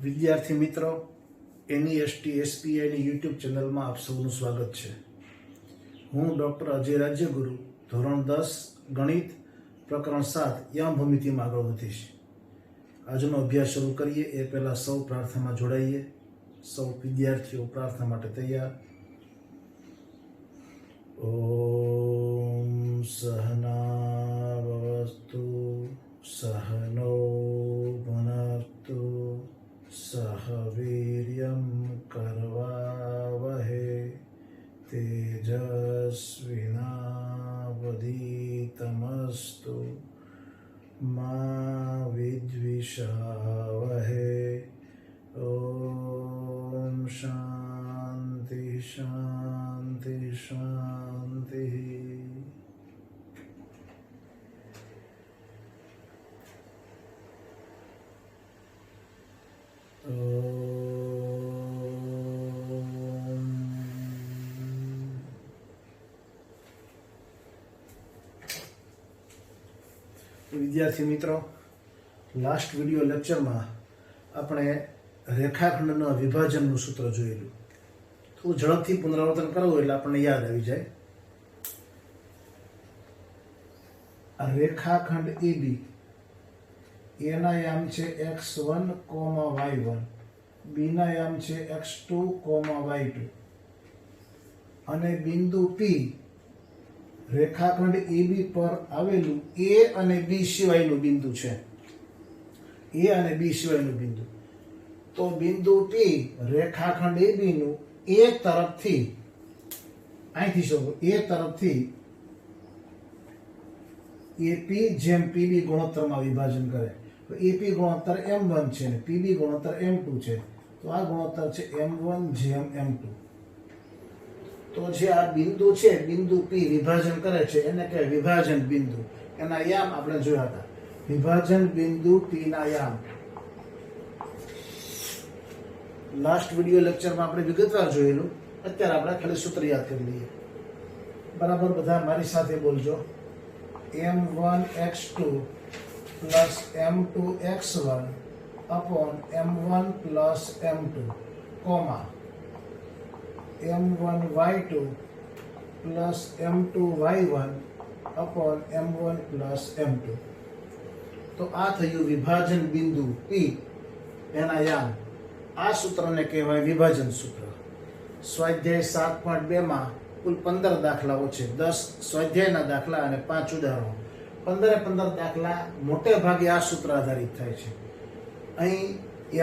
વિદ્યાર્થી મિત્રો, NEST SPIની YouTube ચેનલમાં આપ સૌનું સ્વાગત છે. હું ડૉક્ટર અજય રાજ્યગુરુ, ધોરણ 10 ગણિત, પ્રકરણ 7 યામ ભૂમિતિમાં આગળ વધીશ. આજનો અભ્યાસ શરૂ કરીએ એ પહેલાં સૌ પ્રાર્થનામાં જોડાઈએ. સૌ વિદ્યાર્થીઓ પ્રાર્થના માટે તૈયાર. ઓમ સહના ભવતુ સહનો ભુનક્તુ સહ વીર્યં કરવાવહે તેજસ્વિનાવધીતમસ્તુ મા વિદ્વિષાવહે. ઓમ શાંતિ શાંતિ શાંતિ. વિદ્યાર્થી મિત્રો, લાસ્ટ વિડિયો લેક્ચરમાં આપણે રેખાખંડના વિભાજનનું સૂત્ર જોયેલું. થોડું ઝડપથી પુનરાવર્તન કરવું એટલે આપણને યાદ આવી જાય. આ રેખાખંડ AB એના યામ છે x1, y1, બીના યામ છે x2, y2 અને બિંદુ P રેખાખંડ AB પર આવેલું A અને B સિવાયનું બિંદુ છે. A અને B સિવાયનું બિંદુ. તો બિંદુ P રેખાખંડ AB નું A તરફથી અહીંથી શોધો. A તરફથી AP જેમ PB ગુણોત્તરમાં વિભાજન કરે તો AP ગુણોત્તર M1 છે ને PB ગુણોત્તર M2 છે. તો આ ગુણોત્તર છે M1 જેમ M2. તો જે આ બિંદુ છે, બિંદુ P વિભાજન કરે છે એને કહેવાય વિભાજન બિંદુ. એના યામ આપણે જોયા હતા. વિભાજન બિંદુ P ના યામ લાસ્ટ વિડિયો લેક્ચરમાં આપણે વિગતવાર જોયેલું. અત્યારે આપણે ખાલી સૂત્ર યાદ કરી લઈએ. બરાબર, બધા મારી સાથે બોલજો. M1x2 plus M2x1 upon M1 plus M2, comma M1y2 plus M2y1 upon M1 plus M2. તો આ થયું વિભાજન બિંદુ P એના યામ. આ સૂત્રને કહેવાય વિભાજન સૂત્ર. સ્વાધ્યાય 7.2 માં કુલ 15 દાખલાઓ છે. 10 સ્વાધ્યાયના દાખલા અને 5 ઉદાહરણો. 15 દાખલા મોટે ભાગે આ સૂત્ર આધારિત થાય છે. અહીં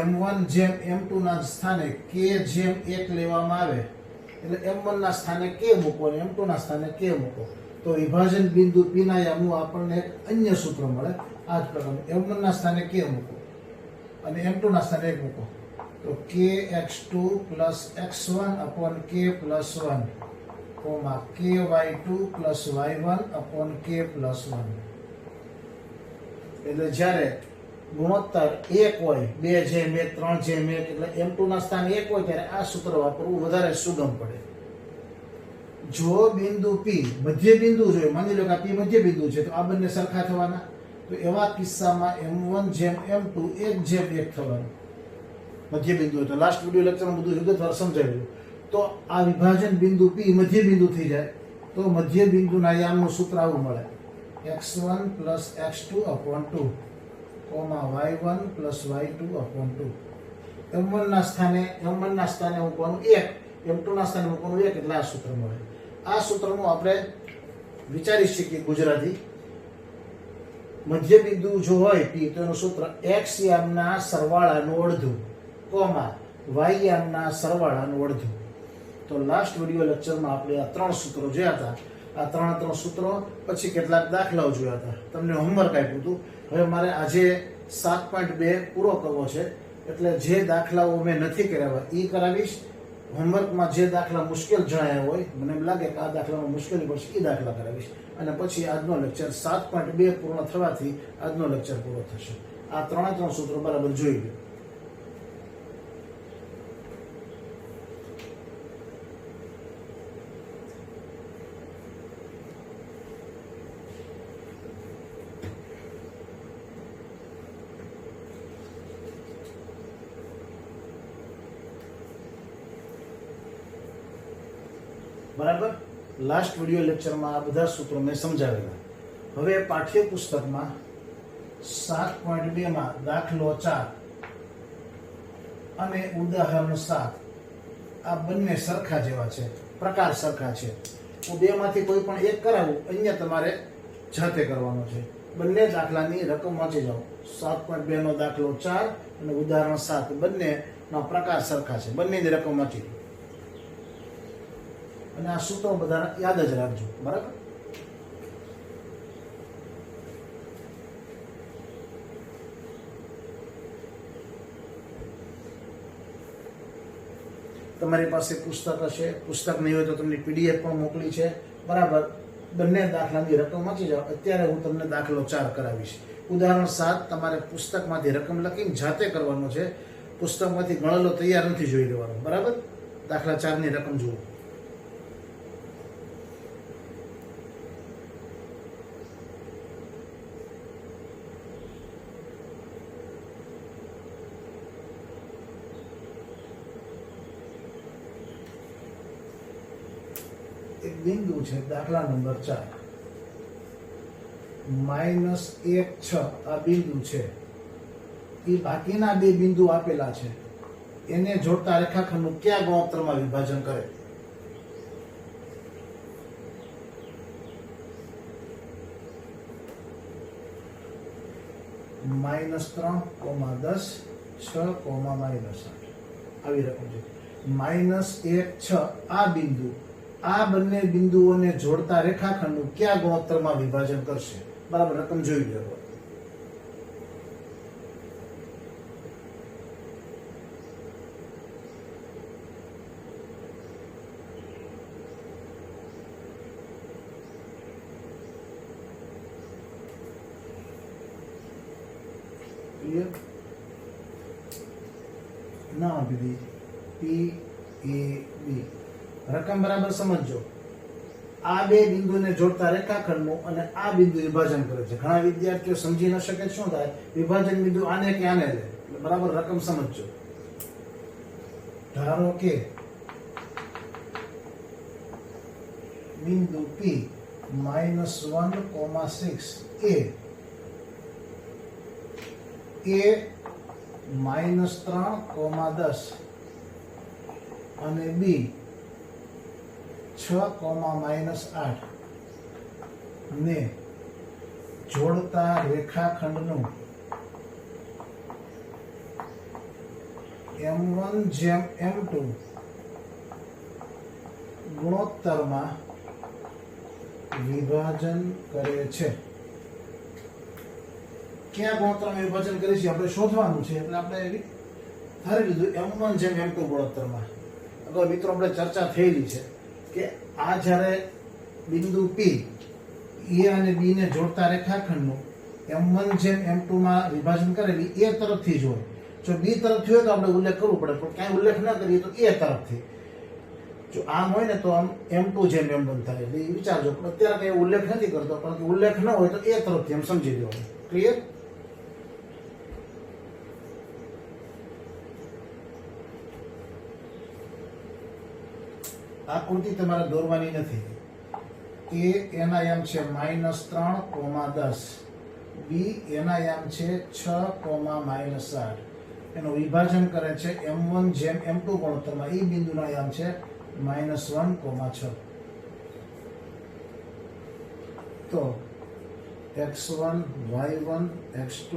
M1 જેમ M2 ના સ્થાને K જેમ 1 લેવામાં આવે એટલે M1 ના સ્થાને K મૂકો અને M2 ના સ્થાને K મૂકો તો વિભાજન બિંદુ P ના યામનું આપણને એક અન્ય સૂત્ર મળે. આ જ પ્રકારનું M1 ના સ્થાને K મૂકો અને M2 ના સ્થાને 1 મૂકો તો kx2 plus x1 upon k plus 1, comma ky2 plus y1 upon k plus 1. એટલે જ્યારે ગુણોત્તર 1 હોય, 2 જેમ 1, 3 જેમ 1, એટલે M2 ના સ્થાને 1 હોય ત્યારે આ સૂત્ર વાપરવું વધારે સુગમ પડે. જો બિંદુ P મધ્ય બિંદુ જોઈએ, માની લો કે આ P મધ્ય બિંદુ છે તો આ બંને સરખા થવાના. તો એવા કિસ્સામાં M1 જેમ M2 1 જેમ 1 થવાનું. મધ્ય બિંદુ તો લાસ્ટ વિડિયો લેક્ચરમાં બધું વિગતવાર સમજાવ્યું. તો આ વિભાજન બિંદુ P મધ્ય બિંદુ થઈ જાય તો મધ્ય બિંદુના યામનું સૂત્ર આવું મળે. x1 plus x2 upon 2, comma y1 plus y2 upon 2. M1 ના સ્થાને મૂકવાનું 1, M2 ના સ્થાને મૂકવાનું 1 એટલે આ સૂત્ર મળે. આ સૂત્રનું આપણે વિચારી શકીએ ગુજરાતી. મધ્ય બિંદુ જો હોય P તો એનું સૂત્ર x યામના સરવાળાનું અડધું, કોમા y યામના સરવાળાનું અડધું. તો લાસ્ટ વિડિયો લેક્ચરમાં આપણે આ 3 સૂત્રો જોયા હતા. આ 3 સૂત્રો પછી કેટલાક દાખલાઓ જોયા હતા. તમને હોમવર્ક આપ્યું હતું. હવે મારે આજે 7.2 પૂરો કરવો છે એટલે જે દાખલાઓ મેં નથી કરાવ્યા એ કરાવીશ. હોમવર્કમાં જે દાખલા મુશ્કેલ જણાયા હોય, મને એમ લાગે કે આ દાખલામાં મુશ્કેલી પડશે, એ દાખલા કરાવીશ અને પછી આજનો લેક્ચર 7.2 પૂર્ણ થવાથી આજનો લેક્ચર પૂરો થશે. આ 3 સૂત્રો બરાબર જોઈ લો. બરાબર. લાસ્ટ વિડિયો લેક્ચરમાં આ બધા સૂત્રો મેં સમજાવેલા. હવે પાઠ્યપુસ્તકમાં 7.2 માં દાખલો 4 અને ઉદાહરણ 7 આ બંને સરખા જેવા છે, પ્રકાર સરખા છે. હું બે માંથી કોઈ પણ એક કરાવું, અહીંયા તમારે જાતે કરવાનો છે. બંને દાખલાની રકમ વાંચી જાઓ. 7.2 નો દાખલો 4 અને ઉદાહરણ 7 બંનેનો પ્રકાર સરખા છે. બંનેની રકમ વાંચી લો અને આ સૂત્રો બધા યાદ જ રાખજો. બરાબર. તમારી પાસે પુસ્તક હશે, પુસ્તક નહીં હોય તો તમને PDF પણ મોકલી છે. બરાબર. બંને દાખલાની રકમ વાંચી જાઓ. અત્યારે હું તમને દાખલો 4 કરાવીશ. ઉદાહરણ 7 તમારે પુસ્તકમાંથી રકમ લખીને જાતે કરવાનો છે. પુસ્તકમાંથી ગણેલો તૈયાર નથી જોઈ લેવાનો. બરાબર. દાખલા 4 ની રકમ જુઓ. એક બિંદુ છે, દાખલા નંબર 4 -1 6 આ બિંદુ છે. એ બાકીના બે બિંદુ આપેલા છે, એને જોડતા રેખાખંડનું કયા ગુણોત્તરમાં વિભાજન કરે? -3, 10, 6, -8 આવી રકમ છે. -1 6 આ બિંદુ આ બંને બિંદુઓને જોડતા રેખાખંડનું કયા ગુણોત્તરમાં વિભાજન કરશે? બરાબર. રકમ જોઈ લો. ના આપી PAB રકમ બરાબર સમજો. આ બે બિંદુને જોડતા રેખાખંડનું અને આ બિંદુ વિભાજન કરે છે. ઘણા વિદ્યાર્થીઓ સમજી ન શકે શું થાય, વિભાજન બિંદુ આને કે આને લે. બરાબર. રકમ સમજો. ધારો કે બિંદુ P -1,6 એ -3,10 અને B 6, -8 ને જોડતા રેખાખંડનું M1/M2 ગુણોત્તરમાં વિભાજન કરે છે. ક્યાં ગુણોત્તરમાં વિભાજન કરે છે આપણે શોધવાનું છે. એટલે આપણે ધારી લીધું M1/M2 ગુણોત્તરમાં. અગાઉ મિત્રો આપણે ચર્ચા થયેલી છે કે આ જ્યારે બિંદુ P A અને B ને જોડતા રેખાખંડનું M1/M2 માં વિભાજન કરેલી A તરફથી જ હોય. જો B તરફથી હોય તો આપણે ઉલ્લેખ કરવો પડે, પણ ક્યાંય ઉલ્લેખ ના કરીએ તો A તરફથી. જો આમ હોય ને તો આમ M2/M1 થાય. એટલે એ વિચારજો. પણ અત્યારે કઈ ઉલ્લેખ નથી કરતો, પરંતુ ઉલ્લેખ ન હોય તો A તરફથી એમ સમજી લેવાનું. ક્લિયર? આકૃતિ તમારે દોરવાની નથી. A એના એમ છે -3,10, B એના એમ છે 6,-8. એનું વિભાજન કરે છે M1/M2 ગુણોત્તરમાં. એ બિંદુના એમ છે -1,6. તો x1 y1 x2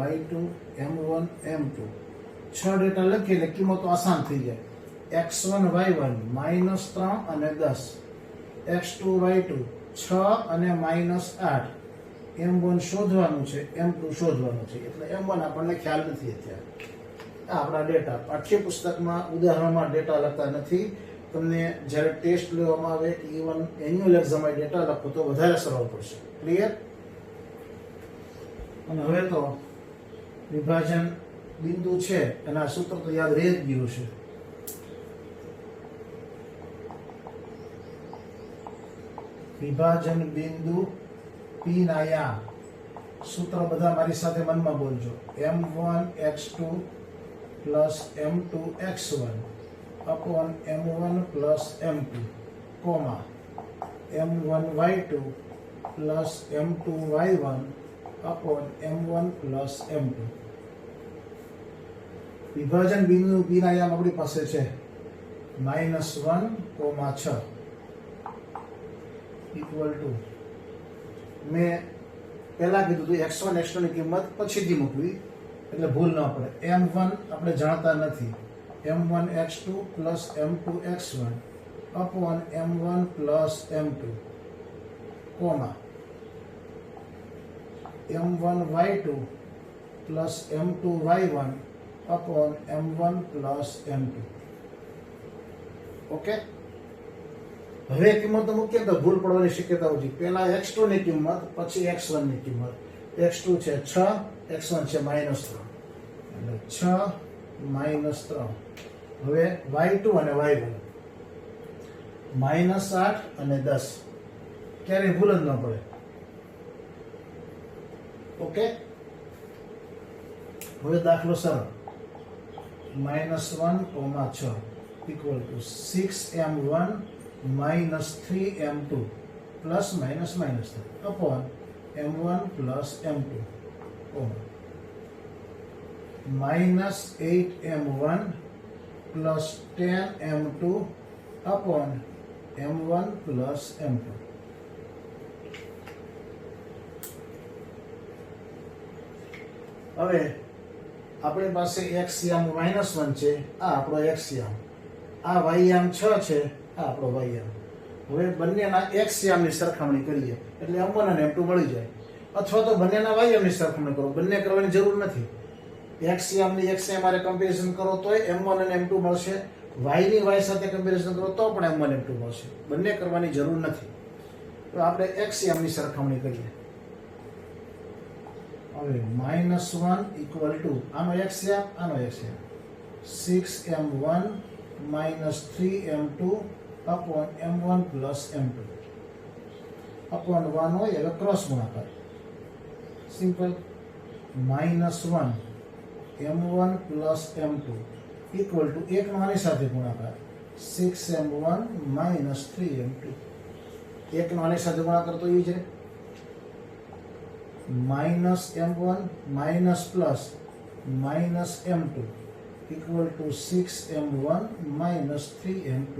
y2 m1 m2 6 data લખીએ એટલે કિંમતો આસાન થઈ જાય. x1 y1 -3 અને 10, x2 y2 6 અને -8, m1 શોધવાનું છે, m2 શોધવાનું છે. એટલે m1 આપણને ખ્યાલ નથી અત્યારે. આ આપણા ડેટા પાઠ્યપુસ્તકમાં ઉદાહરણમાં ડેટા લખતા નથી. તમને જ્યારે ટેસ્ટ લેવામાં આવે કે ઇવન એન્યુઅલ એક્ઝામમાં ડેટા લખો તો વધારે સરળ પડશે. ક્લિયર? અને હવે તો વિભાજન બિંદુ છે એના સૂત્ર તો યાદ રહી જ ગયું છે. વિભાજન બિંદુ P ના યા સૂત્ર બધા મારી સાથે મનમાં બોલજો. M1x2 + M2x1 / M1 + M2 comma m1y2 plus m2y1 upon m1 plus m2. વિભાજન બિંદુ p ના યામ આપણી પાસે છે -1,6 ઇક્વલ ટુ, મેં પહેલા કીધું હતું x1 x2 ની કિંમત પછીથી મૂકવી એટલે ભૂલ ન પડે. m1 આપણે જાણતા નથી, m1 x2 plus m2 x1 upon m1 plus m2 comma m1 y2 plus m2 y1 upon m1 plus m2. Okay, હવે કિંમત મૂકીએ તો ભૂલ પડવાની શક્યતા ઓછી. પહેલા x2 ની કિંમત, પછી x1 ની કિંમત. x2 છે 6, x1 છે -3 એટલે 6 -3. હવે y2 અને y1 -8 અને 10, ક્યારેય ભૂલ જ ન પડે. ઓકે, હવે દાખલો સરળ. -1,6 equal to 6m1 -3m2 plus minus minus upon m1 plus m2 -8m1 plus 10m2 upon m1 plus m2. હવે આપણી પાસે x યામ -1 છે, આ આપણો x યામ, આ y યામ 6 છે, આ આપણો y યામ. હવે બંનેના x યામની સરખામણી કરીએ એટલે m1 અને m2 મળી જાય, અથવા તો બંનેના y યામની સરખામણી કરો. બંને કરવાની જરૂર નથી. x યામની x ને મારે કમ્પેરિઝન કરો તોય m1 અને m2 મળશે, y ની y સાથે કમ્પેરિઝન કરો તો પણ m1 m2 મળશે. બંને કરવાની જરૂર નથી. તો આપણે x યામની સરખામણી કરીએ. હવે -1 ઇક્વલ ટુ આનો x યામ, આનો x યામ 6m1 -3m2 upon m1 plus m2 upon 1 હોય એટલે ક્રોસ ગુણાકાર. Simple. -1 m1 plus m2 equal to એક નો આની સાથે ગુણાકાર 6m1 -3m2. એક નો આની સાથે ગુણાકાર તો એ છે -m1 minus plus -m2 equal to 6m1 -3m2.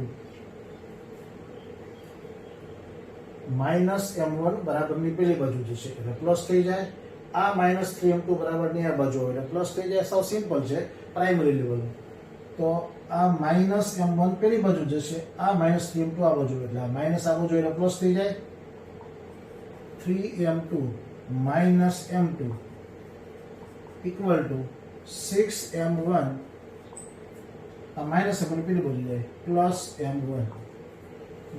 -m1 બરાબરની પેલી બાજુ જશે એટલે પ્લસ થઈ જાય. આ -3m2 બરાબરની આ બાજુ હોય એટલે પ્લસ થઈ જાય. સાવ સિમ્પલ છે, પ્રાઇમરી લેવલ. તો આ -m1 પેલી બાજુ જશે, આ -3m2 આ બાજુ એટલે આ માઇનસ આ બાજુ એટલે પ્લસ થઈ જાય. 3m2 -m2 equal to 6m1, આ માઇનસ m1 પેલી બાજુ જાય પ્લસ m1.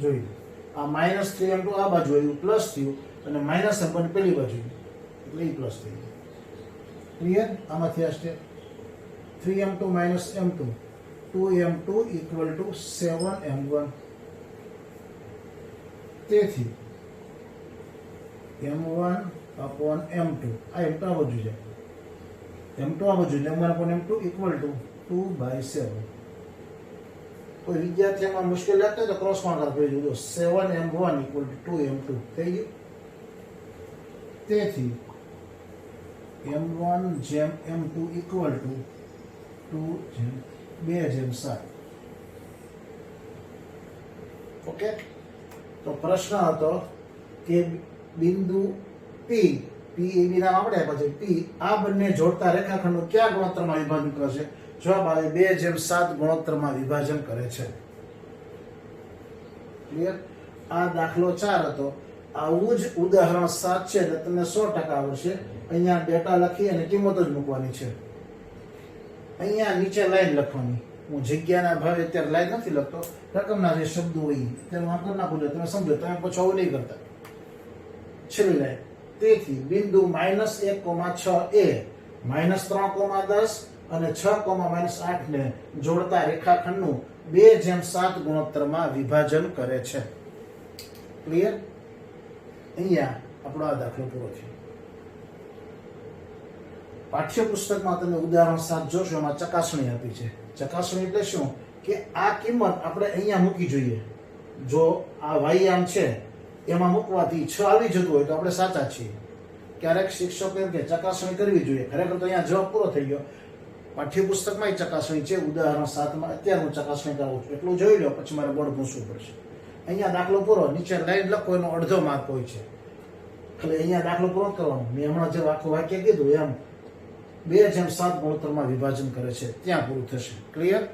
જોઈ આ -3m2 આ બાજુ આવ્યું પ્લસ થયું અને -m1 પેલી બાજુ એટલે એ પ્લસ થઈ ગયું. ક્લિયર? આમાંથી આ step 3m2 -m2 2m2 equal to 7m1. તેથી m1 અપોન m2, આ m2 આ બાજુ જાય, m2 આ બાજુ એટલે m1 upon m2 equal to 2/7. કોઈ વિદ્યાર્થીમાં મુશ્કેલ લાગતો હોય તો ક્રોસ ગુણાકાર કરી દેજો. 7m1 ઇક્વલ ટુ 2m2 થઈ ગયું. તેથી m1 જેમ m2 ઇક્વલ ટુ 2/7. ઓકે, તો પ્રશ્ન હતો કે બિંદુ P એ બી નામ આપણે આપ્યા છે, P આ બંને જોડતા રેખાખંડનું કયા ગુણોત્તરમાં વિભાજન કરશે? જવાબ આવે 2/7 ગુણોત્તરમાં વિભાજન કરે છે. ક્લિયર? આ દાખલો 4 હતો. આવું જ ઉદાહરણ 7 છે એટલે તમને 100% આવડશે. અહીંયા ડેટા લખી અને કિંમતો જ મૂકવાની છે. અહીંયા નીચે લાઈન લખવાની. હું જગ્યાના ભાવે અત્યારે લાઈન નથી લખતો, રકમના જે શબ્દો હોય તેનું આ કરી નાખું, તમે સમજો. તમે પછી આવું નહીં કરતા. છેલ્લી લાઈન. તેથી બિંદુ -1,6 એ -3,10 અને 6,-8 ને જોડતા રેખાખંડનું 2/7 ગુણોત્તરમાં વિભાજન કરે છે. ક્લિયર? અહીંયા આપણો આ દાખલો પૂરો થયો. પાઠ્યપુસ્તકમાં તમે ઉદાહરણ 7 જોશો, એમાં ચકાસણી આપી છે. ચકાસણી એટલે શું? કે આ કિંમત આપણે અહીંયા મૂકી જોઈએ. જો આ વાયામ છે એમાં મૂકવાથી 6 આવી જતું હોય તો આપણે સાચા છીએ. ક્યારેક શિક્ષકો એમ કે ચકાસણી કરવી જોઈએ, ખરેખર તો અહીંયા જવાબ પૂરો થઈ ગયો. પાઠ્યપુસ્તકમાં ચકાસણી છે, ઉદાહરણ 7 માં અત્યારે હું ચકાસણી કરાવું છું એટલું જોઈ લો, પછી મારે બોર્ડ પૂછવું પડશે. અહીંયા દાખલો પૂરો, નીચે લાઈન લખો એનો અડધો માર્ક હોય છે. ખાલી અહીંયા દાખલો પૂરો કરવાનો. મેં હમણાં જે આખું વાક્ય કીધું એમ 2:7 ગુણોત્તરમાં વિભાજન કરે છે ત્યાં પૂરું થશે. ક્લિયર?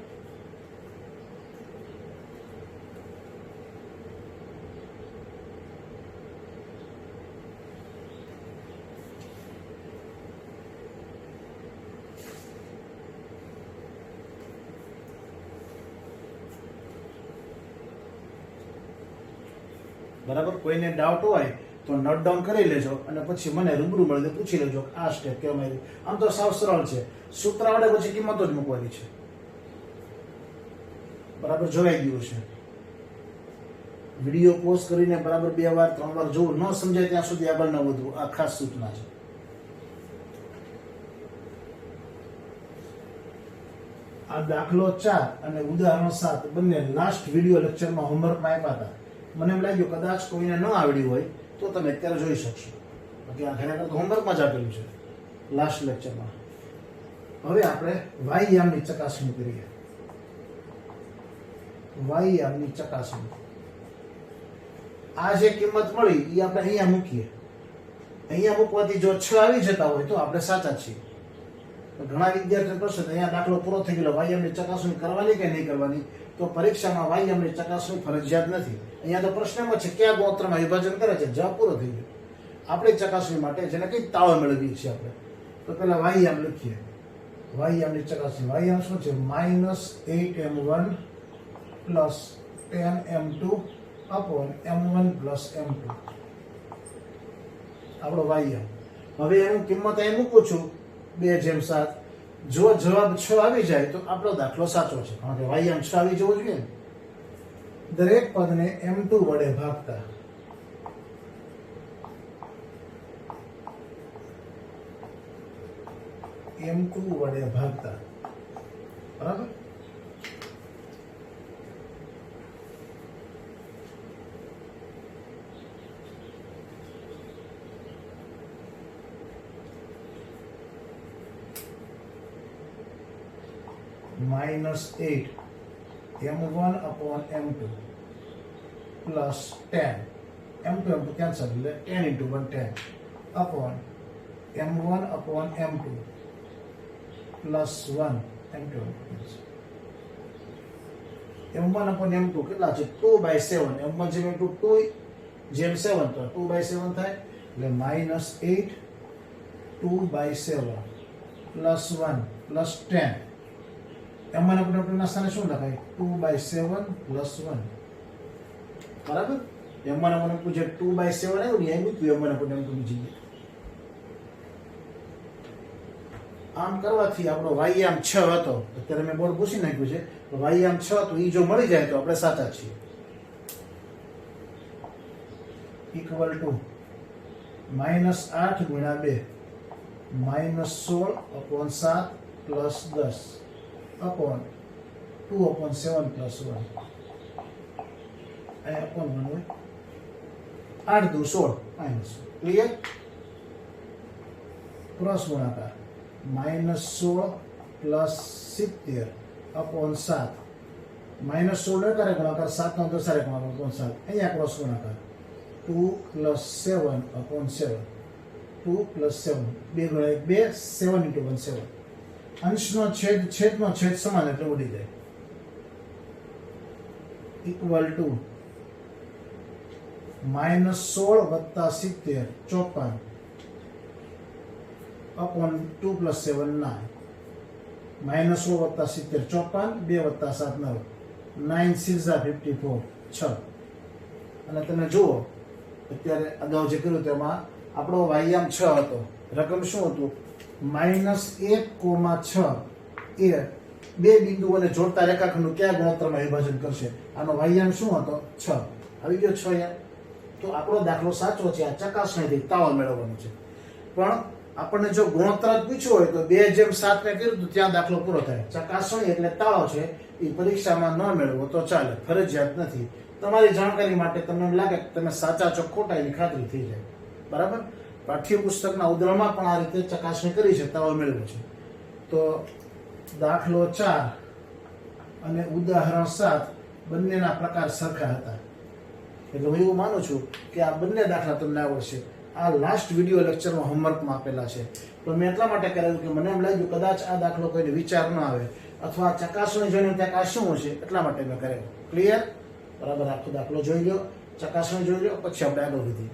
બરાબર? કોઈને ડાઉટ હોય તો નોટ ડાઉન કરી લેજો અને પછી મને રૂબરૂ મળીને પૂછી લેજો આ સ્ટેપ કેમ આવ્યું. આમ તો સાવ સરળ છે, સૂત્ર આવડે પછી કિંમતો જ મૂકવાની છે. બરાબર જોવાઈ ગયું છે. વિડીયો પોઝ કરીને બરાબર 2 વાર 3 વાર જોવું, ન સમજાય ત્યાં સુધી આગળ ન વધવું, આ ખાસ સૂચના છે. આ દાખલો 4 અને ઉદાહરણ 7 બંને લાસ્ટ વિડીયો લેક્ચરમાં હોમવર્કમાં આપ્યા હતા. મને એમ લાગ્યું કદાચ કોઈને ન આવડ્યું હોય તો તમે અત્યારે જોઈ શકશો. બાકી આ ખરેખર તો હોમવર્કમાં જ આપેલું છે લાસ્ટ લેક્ચરમાં. હવે આપણે વાયયામની ચકાસણી કરીએ. વાયયામની ચકાસણી. આ જે કિંમત મળી એ આપણે અહીંયા મૂકીએ. અહીંયા મૂકવાથી જો 6 આવી જતા હોય તો આપણે સાચા છીએ. ઘણા વિદ્યાર્થીઓ પ્રશ્ન, અહીંયા દાખલો પૂરો થઈ ગયો, વાયયામની ચકાસણી કરવાની કે નહીં કરવાની? તો પરીક્ષામાં વાયયામની ચકાસણી ફરજિયાત નથી. અહીંયા તો પ્રશ્નમાં છે કયા ગુણોત્તરમાં વિભાજન કરે છે, જવાબ પૂરો થઈ ગયો. આપણી ચકાસણી માટે જેને કઈ તાળો મેળવીએ છીએ આપણે, તો પેલા વાયયામ લખીએ. વાયયામની ચકાસણી. વાયયામ શું છે? -8m1 + 10m2 upon m1 + m2 આપણો વાયયામ. હવે એનું કિંમત અહીં મૂકું છું 2:7. જો જવાબ 6 આવી જાય તો આપણો દાખલો સાચો છે, કારણ કે વાયયામ 6 આવી જવો જોઈએ ને. દરેક પદને m2 વડે ભાગતા m2 વડે ભાગતા. બરાબર? -8 m1 upon m2 plus 10 m2 cancel, 10 into 1 10 upon m1 upon m2 plus 1 m2 m1 upon m2 કેટલા છે? 2/7. m1 જેમ m2 2 જેમ 7 તો 2/7 થાય એટલે -8 2/7 plus 1 plus 10. m1 upon m2 ના સ્થાને શું લખાય? 2/7 plus 1. બરાબર? m1 upon m2 જે 2/7 આવ્યું ને એ મૂક્યું m1 upon m2 ની જગ્યાએ. આમ કરવાથી આપણો વાયયામ 6 હતો. અત્યારે મેં બોર્ડ પૂછી નાખ્યું છે તો વાયયામ 6 તો એ જો મળી જાય તો આપણે સાચા છીએ. ઇક્વલ ટુ -8 ગુણ્યા 2 -16 upon 7 plus 10 upon 2 upon 7 plus 1. અહીંયા upon 1 હોય. 8 દુ 16 માઇનસ. ક્લિયર? ક્રોસ ગુણાકાર -16 plus 70 upon 7. -16 કરે ગુણાકાર 7 નો 10 ગુણાકાર upon 7. અહીંયા ક્રોસ ગુણાકાર 2 plus 7 upon 7. 2 plus 7 2 ગુણ્યા 2 7 into 1 7. અંશનો છેદ છેદનો છેદ સમાન એટલે ઉડી જાય. ઇક્વલ ટુ -16 વત્તા 70 54 upon 2 plus 7 9. -16 વત્તા 70 54 2 વત્તા 7 9. 9 6 54 6. અને તમે જુઓ અત્યારે અગાઉ જે કર્યું તેમાં આપણો વાયયામ 6 હતો. રકમ શું હતું? -1,6 એ બે બિંદુઓને જોડતા રેખાખંડનું કયા ગુણોત્તરમાં વિભાજન કરશે? આનો વાયયામ શું હતો? 6. આવી ગયો 6 યાર. તો આપણો દાખલો સાચો છે. આ ચકાસણીથી તાળ મેળવવાનો છે. પણ આપણને જો ગુણોત્તર જ પૂછ્યો હોય તો 2:7 ને કર્યું તો ત્યાં દાખલો પૂરો થાય. ચકાસણી એટલે તાળો છે, એ પરીક્ષામાં ન મેળવો તો ચાલે, ફરજિયાત નથી. તમારી જાણકારી માટે તમને એમ લાગે કે તમે સાચા છો ખોટા એની ખાતરી થઈ જાય. બરાબર. પાઠ્યપુસ્તકના ઉદાહરણમાં પણ આ રીતે ચકાસણી કરી છે, તાવ મેળવ્યું છે. તો દાખલો 4 અને ઉદાહરણ 7 બંનેના પ્રકાર સરખા હતા. એટલે હું એવું માનું છું કે આ બંને દાખલા તમને આવડશે. આ લાસ્ટ વિડીયો લેક્ચરમાં હોમવર્કમાં આપેલા છે. તો મેં એટલા માટે કરાવ્યું કે મને એમ લાગ્યું કદાચ આ દાખલો કોઈને વિચાર ન આવે અથવા ચકાસણી જોઈને ત્યાં આ શું છે, એટલા માટે મેં કરેલું. ક્લિયર? બરાબર. આખો દાખલો જોઈ લો, ચકાસણી જોઈ લો, પછી આપણે આગળ વધીએ.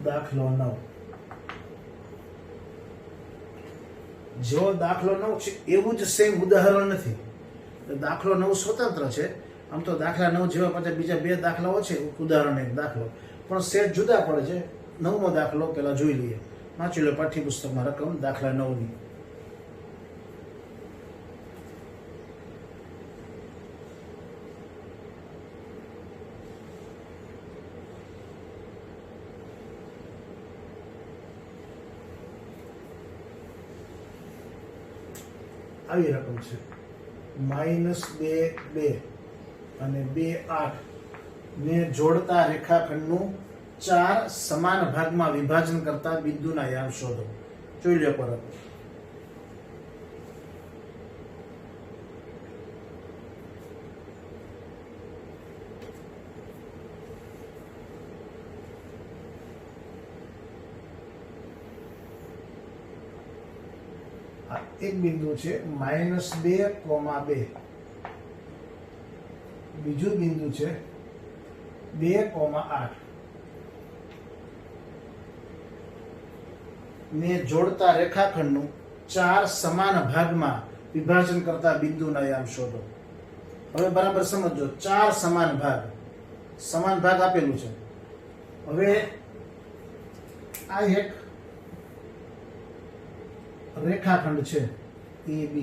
દાખલો 9. જો દાખલો 9 છે એવું જ સેમ ઉદાહરણ નથી. દાખલો 9 સ્વતંત્ર છે. આમ તો દાખલા 9 જેવા પાછા બીજા 2 દાખલાઓ છે, ઉદાહરણ એક દાખલો, પણ સેટ જુદા પડે છે. 9મો દાખલો પેલા જોઈ લઈએ. વાંચી લો પાઠ્યપુસ્તકમાં રકમ દાખલા 9ની. આવી રકમ છે -2 2 અને 2 8 ને જોડતા રેખાખંડનું 4 સમાન ભાગમાં વિભાજન કરતા બિંદુના યામ શોધો. જોઈ લો પરત. એક બિંદુ છે -2, 2. બીજું બિંદુ છે 2, 8 ને જોડતા રેખાખંડનું 4 સમાન ભાગમાં વિભાજન કરતા બિંદુના યામ શોધો. હવે બરાબર સમજો. 4 સમાન ભાગ આપેલું છે. હવે આ એક રેખાખંડ છે AB,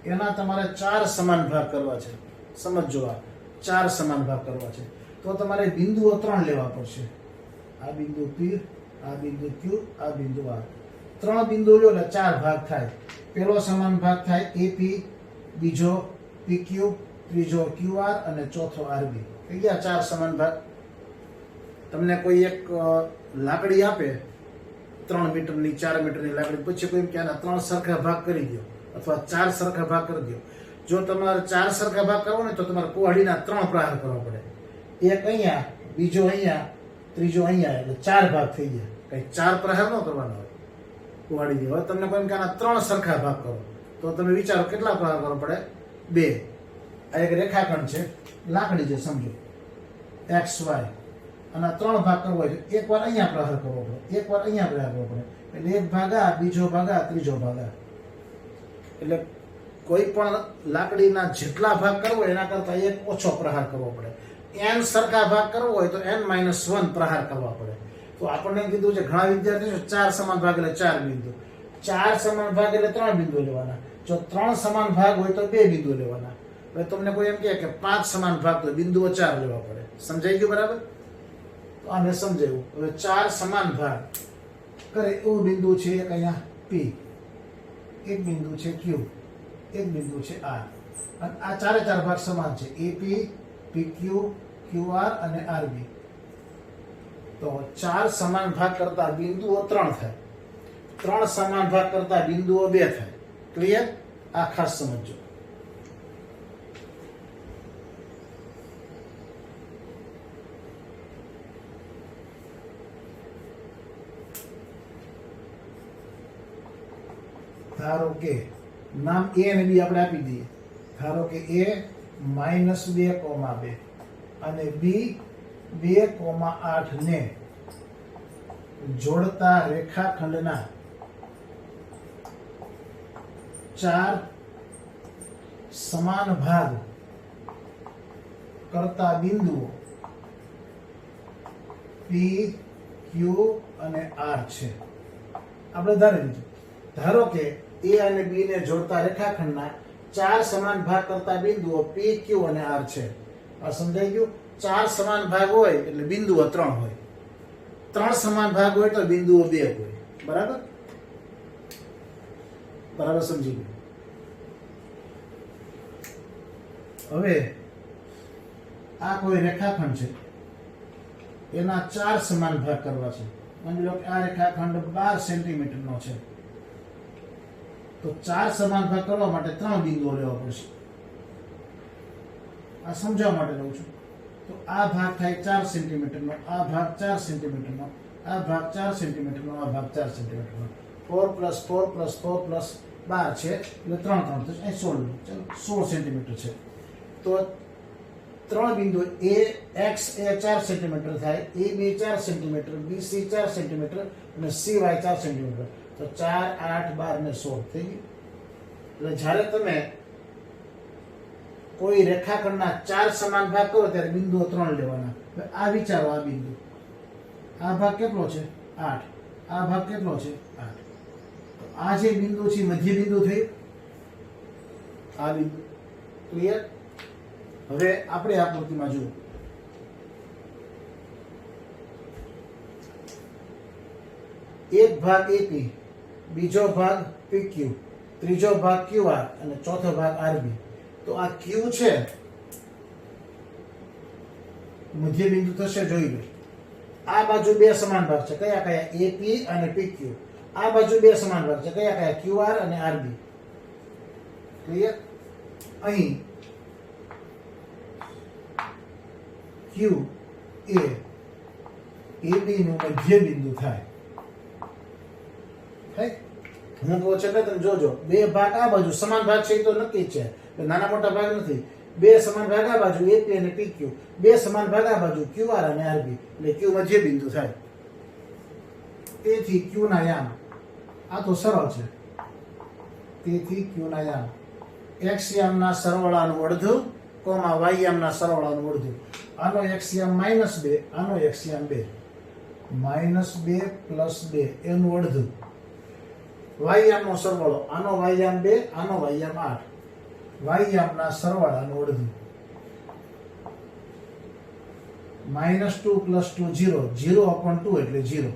એના તમારે 4 સમાન ભાગ કરવા છે. સમજો, આ 4 સમાન ભાગ કરવા છે તો તમારે બિંદુઓ 3 લેવા પડશે. આ બિંદુ P, આ બિંદુ Q, આ બિંદુ R. 3 બિંદુ લો એટલે 4 ભાગ થાય. પહેલો સમાન ભાગ થાય AP, બીજો PQ, ત્રીજો QR અને ચોથો RB. થઈ ગયા 4 સમાન ભાગ. તમને કોઈ એક લાકડી આપે 3 મીટરની 4 મીટરની લાકડી, પછી કોઈ કે આના 3 સરખા ભાગ કરી દો અથવા 4 સરખા ભાગ કરી દો. જો તમારે 4 સરખા ભાગ કરવો ને તો તમારે કુહાડીના 3 પ્રહાર કરવા પડે. એક અહીંયા, બીજો અહીંયા, ત્રીજો અહીંયા, એટલે 4 ભાગ થઈ ગયા. કઈ 4 પ્રહાર ન કરવાના હોય કુહાડી. હવે તમને કોઈ કે આના 3 સરખા ભાગ કરો તો તમે વિચારો કેટલા પ્રહાર કરવા પડે? 2. આ એક રેખાખંડ છે, લાકડી છે સમજો, XY, અને 3 ભાગ કરવો હોય તો એકવાર અહીંયા પ્રહાર કરવો પડે, એકવાર અહીંયા પ્રહાર કરવો પડે. એટલે એક ભાગ આ, બીજો ભાગ આ, ત્રીજો ભાગ આ. એટલે કોઈ પણ લાકડીના જેટલા ભાગ કરવો હોય એના કરતા એક ઓછો પ્રહાર કરવો પડે. n સરખા ભાગ કરવો હોય તો n-1 પ્રહાર કરવા પડે. તો આપણને કીધું છે ઘણા વિદ્યાર્થીઓ 4 સમાન ભાગ એટલે 4 બિંદુ, 4 સમાન ભાગ એટલે 3 બિંદુ લેવાના. જો 3 સમાન ભાગ હોય તો 2 બિંદુ લેવાના. હવે તમને કોઈ એમ કહે કે 5 સમાન ભાગ તો બિંદુઓ 4 લેવા પડે. સમજાઈ ગયું બરાબર? તો આને સમજાયું. હવે 4 સમાન ભાગ કરે એવું બિંદુ છે એક અહીંયા P, એક બિંદુ છે Q, એક બિંદુ છે R, અને આ 4 ભાગ સમાન છે AP, PQ, QR અને RB. તો 4 સમાન ભાગ કરતા બિંદુઓ 3 થાય, 3 સમાન ભાગ કરતા બિંદુઓ 2 થાય. ક્લિયર? આ ખાસ સમજો. ધારો કે નામ A અને B આપણે આપી દઈએ. ધારો કે A -2, 2 અને B 2, 8 ને જોડતા રેખાખંડના 4 સમાન ભાગ કરતા બિંદુઓ P, Q અને R છે. આપણે ધારી લીધું. ધારો કે A અને B ને જોડતા રેખાખંડના 4 સમાન ભાગ કરતા બિંદુઓ P, Q અને R છે. આ સમજાઈ ગયું? 4 સમાન ભાગ હોય એટલે બિંદુઓ 3 હોય. 3 સમાન ભાગ હોય તો બિંદુઓ 2 હોય. બરાબર? બરાબર સમજી ગયું? હવે આ કોઈ રેખાખંડ છે, એના 4 સમાન ભાગ કરવા છે. માની લો કે આ રેખાખંડ 12 સેન્ટીમીટર નો છે, તો 4 સમાન ભાગ કરવા માટે 3 બિંદુઓ લેવા પડશે. આ સમજાવવા માટે લઉં છું. તો આ ભાગ થાય 4 સેન્ટીમીટર નો, આ ભાગ 4 સેન્ટીમીટર નો, આ ભાગ 4 સેન્ટીમીટર નો, આ ભાગ 4 સેન્ટીમીટર નો. 4 + 4 + 4 + 12 છે એટલે 3 3 તો અહીં 16. ચાલો 16 સેન્ટીમીટર છે. તો 3 બિંદુ X એ 4 સેન્ટીમીટર થાય, AB 4 સેન્ટીમીટર, BC 4 સેન્ટીમીટર અને CY 4 સેન્ટીમીટર. તો 4 8 12 ને 16 થઈ ગયું. એટલે જ્યારે તમે કોઈ રેખાખંડના 4 સમાન ભાગ કરો ત્યારે બિંદુઓ 3 લેવાના. આ વિચારો, આ બિંદુ, આ ભાગ કેટલો છે 8, આ ભાગ કેટલો છે 8. તો આ જે બિંદુ છે મધ્ય બિંદુ થયું, આ બિંદુ. ક્લિયર? હવે આપણે આકૃતિમાં જુઓ. એક ભાગ AP, બીજો ભાગ PQ, ત્રીજો ભાગ QR અને ચોથો ભાગ RB. તો આ Q છે મધ્ય બિંદુ થશે, જોઈ લો. આ બાજુ 2 સમાન ભાગ છે, કયા કયા? AP અને PQ. આ બાજુ 2 સમાન ભાગ છે, કયા કયા? QR અને RB. ક્લિયર? અહીં Q એ AB નું મધ્ય બિંદુ થાય. હું કહું છું કે તમે જોજો, 2 ભાગ આ બાજુ સમાન ભાગ છે, એ તો નક્કી જ છે, નાના મોટા ભાગ નથી. 2 સમાન ભાગ આ બાજુ AP અને PQ, 2 સમાન ભાગ આ બાજુ QR અને RB, એટલે Q મધ્ય બિંદુ થાય. તેથી Q ના યામ, આ તો સરળ છે. તેથી Q ના યામ x યામના સરવાળાનું અડધું, y યામના સરવાળાનું અડધું. આનો x યામ -2, આનો x યામ 2. -2 + 2 એનું અડધું. y યામનો સરવાળો, આનો y યામ 2, આનો y યામ 8. y યામના સરવાળાનું અડધું. -2 + 2 0, 0/2 એટલે 0.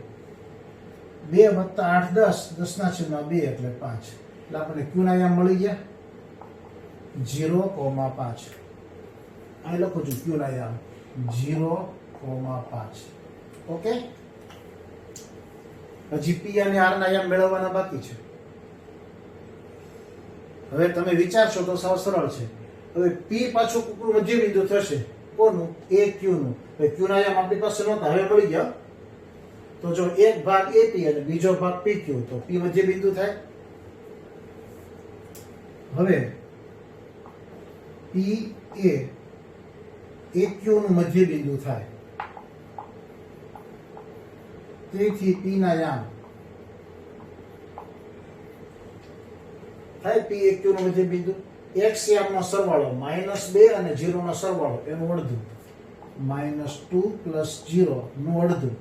2 + 8 10, 10/2 એટલે 5. એટલે આપણે q ના યામ મળી ગયા 0,5. અહીં લખું છું q ના યામ 0,5. ઓકે? હજી P અને R ના યામ મેળવવાના બાકી છે. હવે તમે વિચારશો તો સાવ સરળ છે. હવે P પાછું કુકડું મધ્ય બિંદુ થશે. કોનું? AQ નું. હવે Q ના યામ આપણી પાસે નહોતા, હવે મળી ગયા. તો જો એક ભાગ AP અને બીજો ભાગ PQ, તો P મધ્ય બિંદુ થાય. હવે P એ AQ નું મધ્ય બિંદુ થાય. તેથી P ના યામ થાય P AQ નું મધ્ય બિંદુ. x યામનો સરવાળો -2 અને 0 નો સરવાળો એનું અડધું. -2 + 0 નું અડધું,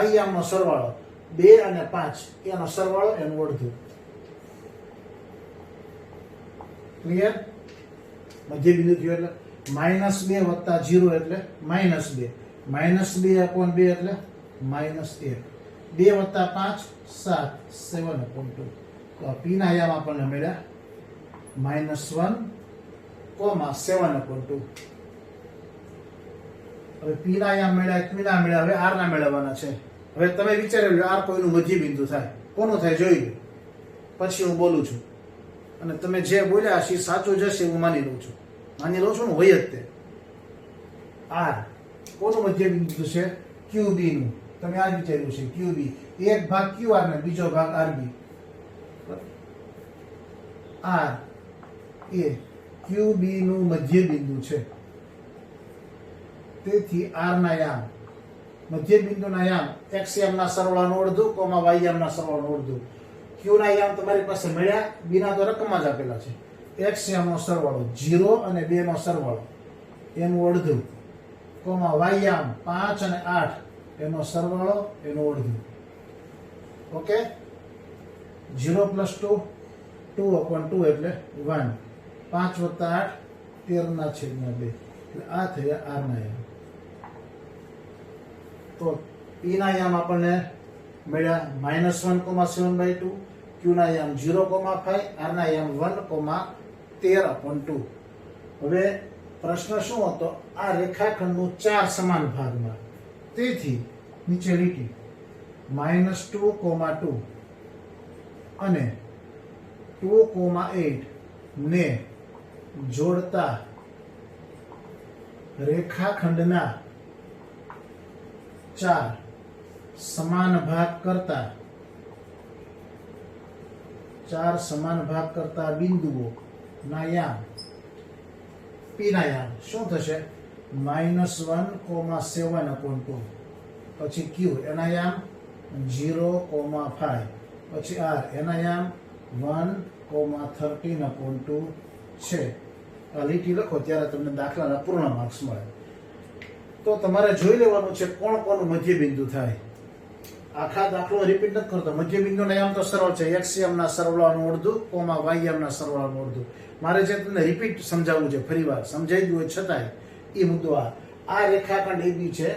y યામનો સરવાળો 2 અને 5 એનો સરવાળો એનું અડધું. ક્લિયર? મધ્ય બિંદુ થયું એટલે -2 + 0 એટલે -2. -2/2 એટલે -1. 2 + 5 7, 7/2. તો P ના યામ આપણને મળ્યા -1, 7/2. હવે P ના યામ મળ્યા, Q ના મળ્યા, હવે R ના મેળવવાના છે. હવે તમે વિચારી લો, R કોઈનું મધ્ય બિંદુ થાય. કોનું થાય જોઈ લો, પછી હું બોલું છું. અને તમે જે બોલ્યા છે સાચું જશે હું માની લઉં છું. માની લઉં છું ને, હોય જ તે. R કોનું મધ્ય બિંદુ છે? QB નું. તમે આ વિચાર્યું છે QB. એક ભાગ QR ને બીજો ભાગ RB. R એ QB નું મધ્ય બિંદુ છે. તેથી R ના યામ મધ્ય બિંદુના યામ x યામના સરવાળાનું અડધું કોમા y યામના સરવાળાનું અડધું. q ના યામ તમારી પાસે મળ્યા, b ના તો રકમમાં જ આપેલા છે. x યામનો સરવાળો 0 અને 2 નો સરવાળો એનું અડધું કોમા y યામ 5 અને 8 એનો સરવાળો એનું અડધું. ઓકે, 0 + 2 2/2 એટલે 1, 5 + 8 13/2 એટલે આ થયા r ના યામ. તો p ના યામ આપણને મળ્યા -1,7/2, q ના યામ 0,5, r ના યામ 1,13/2. હવે પ્રશ્ન શું હતો? આ રેખાખંડનું 4 સમાન ભાગમાં, તેથી નીચે લીટી -2,2 અને 2,8 ને જોડતા રેખાખંડના 4 સમાન ભાગ કરતા 4 સમાન ભાગ કરતા બિંદુઓ ના યામ p ના યામ શું થશે? -1,7/2. પછી q એના યામ 0,5, પછી r એના યામ 1,13/2 છે. આ લીટી લખો ત્યારે તમને દાખલાના પૂર્ણ માર્ક્સ મળે. તો તમારે જોઈ લેવાનું છે કોણ કોનું મધ્ય બિંદુ થાય. આખા દાખલો રિપીટ નથી કરતો. મધ્ય બિંદુના યામ તો સરળ છે, x યામના સરવાળાનું અડધું કોમા y યામના સરવાળાનું અડધું. મારે જે તમને રિપીટ સમજાવવું છે, ફરીવાર સમજાઈ ગયું હોય છતાંય એ મુદ્દો આ રેખાખંડ AB છે,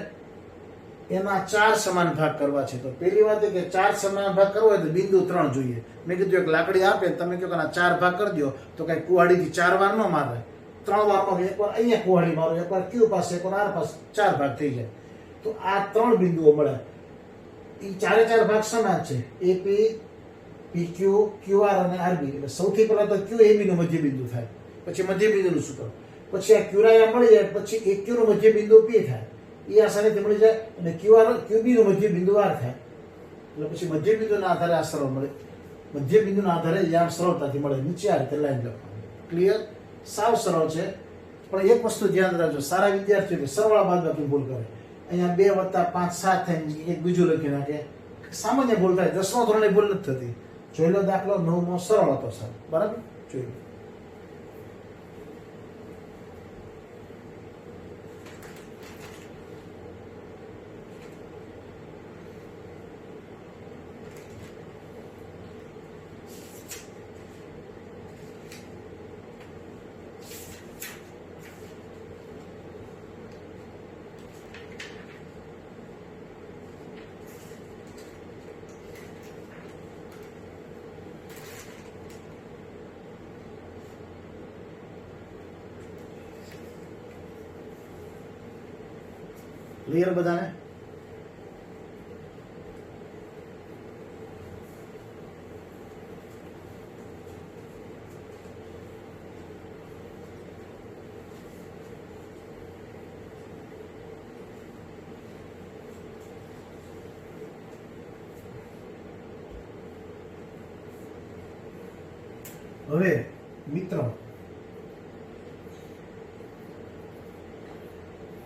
એના 4 સમાન ભાગ કરવા છે. તો પહેલી વાત એ કે 4 સમાન ભાગ કરવો હોય તો બિંદુ 3 જોઈએ. મેં કીધું એક લાકડી આપે તમે કહો કે 4 ભાગ કરી દો, તો કઈ કુહાડીથી 4 વાર ન મારે, 3 વારમાં એકવાર અહીંયા કુહાડી મારો, એકવાર Q પાસે, એકવાર R પાસે, 4 ભાગ થઈ જાય. તો આ 3 બિંદુઓ મળે. એ 4 ભાગ સમાન છે, AP, PQ, QR અને RB. એટલે સૌથી પહેલા તો QAB નું મધ્ય બિંદુ થાય, પછી મધ્ય બિંદુનું સૂત્ર, પછી આ QRA મળી જાય, પછી AQ નું મધ્ય બિંદુ P થાય, એ આસાનીથી મળી જાય, અને QB નું મધ્ય બિંદુ R થાય. એટલે પછી મધ્ય બિંદુના આધારે આ સરળ મળે. મધ્ય બિંદુના આધારે યામ સરળતાથી મળે. નીચે આ રીતે લાઈન લખવાની. ક્લિયર? સાવ સરળ છે. પણ એક વસ્તુ ધ્યાન રાખજો, સારા વિદ્યાર્થીઓ સરવાળા બાદબાકી ભૂલ કરે. અહીંયા 2 + 5 7 થાય, એક બીજું લખી નાખે, સામાન્ય ભૂલ થાય. 10મા ધોરણે ભૂલ નથી થતી. જોઈ લો દાખલો 9મો સરળ હતો સર, બરાબર? જોઈ લો. ક્લિયર બધાને? હવે મિત્રો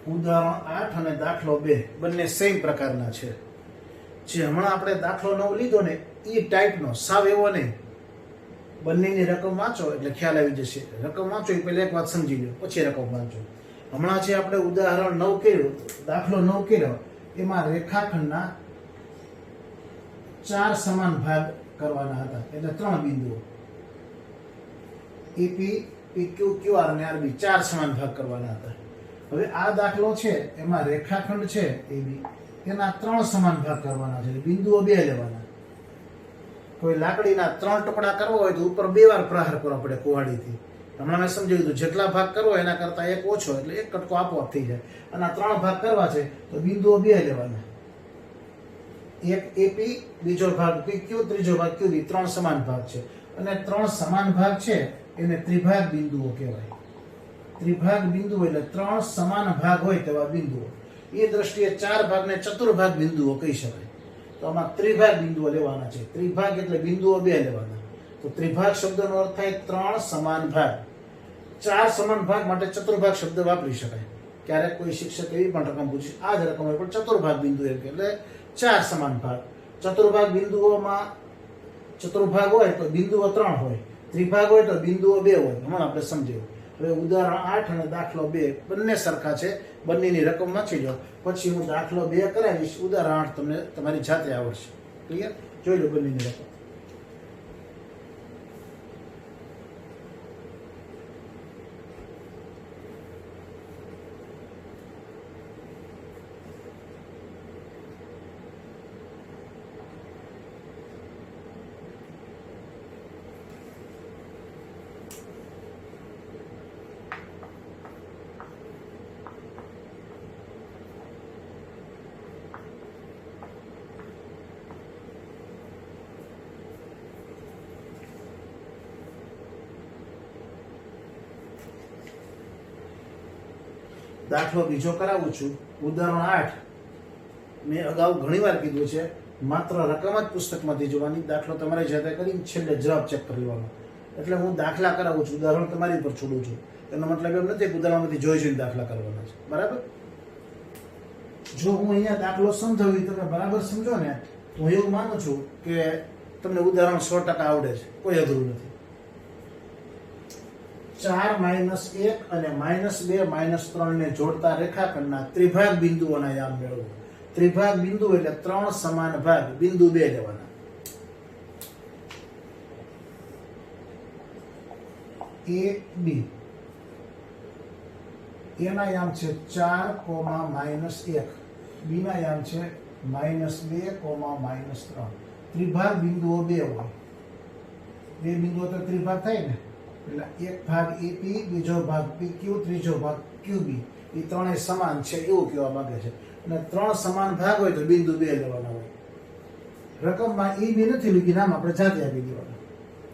ઉદાહરણ 8 અને દાખલો 2 બંને સેમ પ્રકારના છે. જે હમણાં આપણે દાખલો 9 લીધો ને એ ટાઈપનો, સાવ એવો નહીં. બંનેની રકમ વાંચો એટલે ખ્યાલ આવી જશે. રકમ વાંચો એ પહેલા એક વાત સમજી લો, પછી રકમ વાંચો. હમણાં જે આપણે ઉદાહરણ 9 કર્યું, દાખલો 9 કર્યો, એમાં રેખાખંડના 4 સમાન ભાગ કરવાના હતા, એટલે 3 બિંદુઓ EP, PQ, QR અને RB 4 સમાન ભાગ કરવાના હતા. હવે આ દાખલો છે એમાં રેખાખંડ છે AB, એના 3 સમાન ભાગ કરવાના છે, બિંદુઓ 2 લેવાના. કોઈ લાકડીના 3 ટુકડા કરવા હોય તો ઉપર 2 વાર પ્રહાર કરવો પડે કુહાડીથી. હમણાં મેં સમજાવ્યું હતું, જેટલા ભાગ કરવો એના કરતા એક ઓછો, એટલે એક કટકો આપોઆપ થઈ જાય. અને 3 ભાગ કરવા છે તો બિંદુઓ 2 લેવાના. એક AP, બીજો ભાગ PQ, ત્રીજો ભાગ QB, 3 સમાન ભાગ છે. અને 3 સમાન ભાગ છે એને ત્રિભાગ બિંદુઓ કહેવાય. ત્રિભાગ બિંદુ એટલે 3 સમાન ભાગ હોય તેવા બિંદુઓ. એ દ્રષ્ટિએ 4 ભાગને ચતુર્ભાગ બિંદુઓ કહી શકાય. તો આમાં ત્રિભાગ બિંદુઓ લેવાના છે. ત્રિભાગ એટલે બિંદુઓ 2 લેવાના. તો ત્રિભાગ શબ્દનો અર્થ થાય 3 સમાન ભાગ. 4 સમાન ભાગ માટે ચતુર્ભાગ શબ્દ વાપરી શકાય. ક્યારેક કોઈ શિક્ષક એવી પણ રકમ પૂછે, આ જ રકમ હોય પણ ચતુર્ભાગ બિંદુ એમ કે એટલે 4 સમાન ભાગ. ચતુર્ભાગ બિંદુઓમાં ચતુર્ભાગ હોય તો બિંદુઓ 3 હોય, ત્રિભાગ હોય તો બિંદુઓ 2 હોય. હમણાં આપણે સમજ્યું. હવે ઉદાહરણ 8 અને દાખલો 2 બંને સરખા છે, બંનેની રકમ વાંચી લો, પછી હું દાખલો 2 કરાવીશ. ઉદાહરણ 8 તમને તમારી જાતે આવડશે. ક્લિયર? જોઈ લો બંનેની રકમ. દાખલો બીજો કરાવું છું. ઉદાહરણ 8 મેં અગાઉ ઘણી વાર કીધું છે, માત્ર રકમ જ પુસ્તકમાંથી જોવાની, દાખલો તમારે જાતે કરીને છેલ્લે જવાબ ચેક કરી લેવાનો. એટલે હું દાખલા કરાવું છું, ઉદાહરણ તમારી ઉપર છોડું છું. એનો મતલબ એમ નથી કે ઉદાહરણમાંથી જોઈને દાખલા કરવાના છે. બરાબર? જો હું અહીંયા દાખલો સમજાવી તમે બરાબર સમજો ને, તો હું એવું માનું છું કે તમને ઉદાહરણ 100% આવડે છે, કોઈ અઘરું નથી. 4 - 1 અને -2 - 3 ને જોડતા રેખાખંડના ત્રિભાગ બિંદુઓના યામ મેળવો. ત્રિભાગ બિંદુ એટલે 3 સમાન ભાગ, બિંદુ 2 લેવાના. A B એના યામ છે 4, -1, બી ના યામ છે -2, -3. ત્રિભાગ બિંદુઓ 2 હોય. બે બિંદુઓ તો ત્રિભાગ થાય ને, એટલે એક ભાગ AP, બીજો ભાગ PQ, ત્રીજો ભાગ QB. એ ત્રણેય સમાન છે એવું કહેવા માંગે છે. અને 3 સમાન ભાગ હોય તો બિંદુ 2 લેવાના હોય. રકમમાં EB નથી લીધી, નામ આપણે જાતે આપી દેવાનું.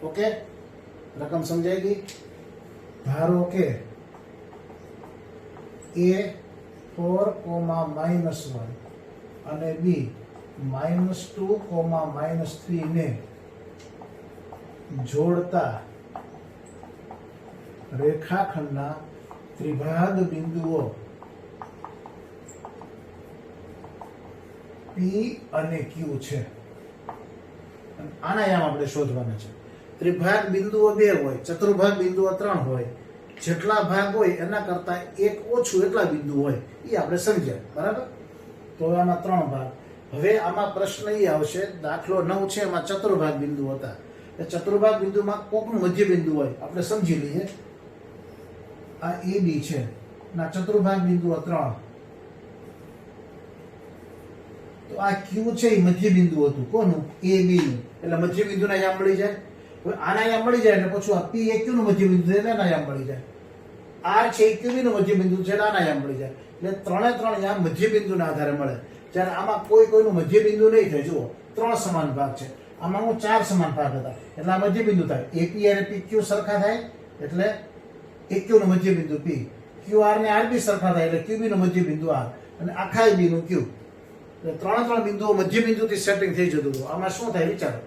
ઓકે, રકમ સમજાઈ ગઈ? ધારો કે A4, -1 અને B -2, -3 ને જોડતા રેખાખંડના ત્રિભાગ બિંદુઓ P અને Q છે. આના યામ આપણે શોધવાના છે. ત્રિભાગ બિંદુઓ 2 હોય, ચતુર્ભાગ બિંદુઓ 3 હોય. જેટલા ભાગ હોય એના કરતા એક ઓછું એટલા બિંદુ હોય, એ આપણે સમજ્યા. બરાબર? તો આમાં 3 ભાગ. હવે આમાં પ્રશ્ન એ આવશે, દાખલો 9 છે, એમાં ચતુર્ભાગ બિંદુ હતા. ચતુર્ભાગ બિંદુમાં કોકનું મધ્ય બિંદુ હોય, આપણે સમજી લઈએ. આ AB છે, ના ચતુર્ભાગ બિંદુઓ 3. તો આ Q છે એ મધ્ય બિંદુ હતું. કોનું? AB નું. એટલે મધ્ય બિંદુના યામ મળી જાય. હવે આના યામ મળી જાય એટલે પછી આ P એ Q નું મધ્ય બિંદુ છે, એના યામ મળી જાય. R છે એ QB નું મધ્ય બિંદુ છે, આના યામ મળી જાય. એટલે 3 યામ મધ્ય બિંદુના આધારે મળે. જ્યારે આમાં કોઈનું મધ્ય બિંદુ નહીં થાય. જુઓ, 3 સમાન ભાગ છે, આમાં 4 સમાન ભાગ હતા, એટલે આ મધ્ય બિંદુ થાય. AP અને PQ સરખા થાય એટલે AQ નું મધ્ય બિંદુ P, QR ને RB સરખા થાય એટલે QB નું મધ્ય બિંદુ R, અને આખા AB નું Q. એટલે 3 બિંદુઓ મધ્ય બિંદુથી સેટિંગ થઈ જતું હતું. આમાં શું થાય વિચારો.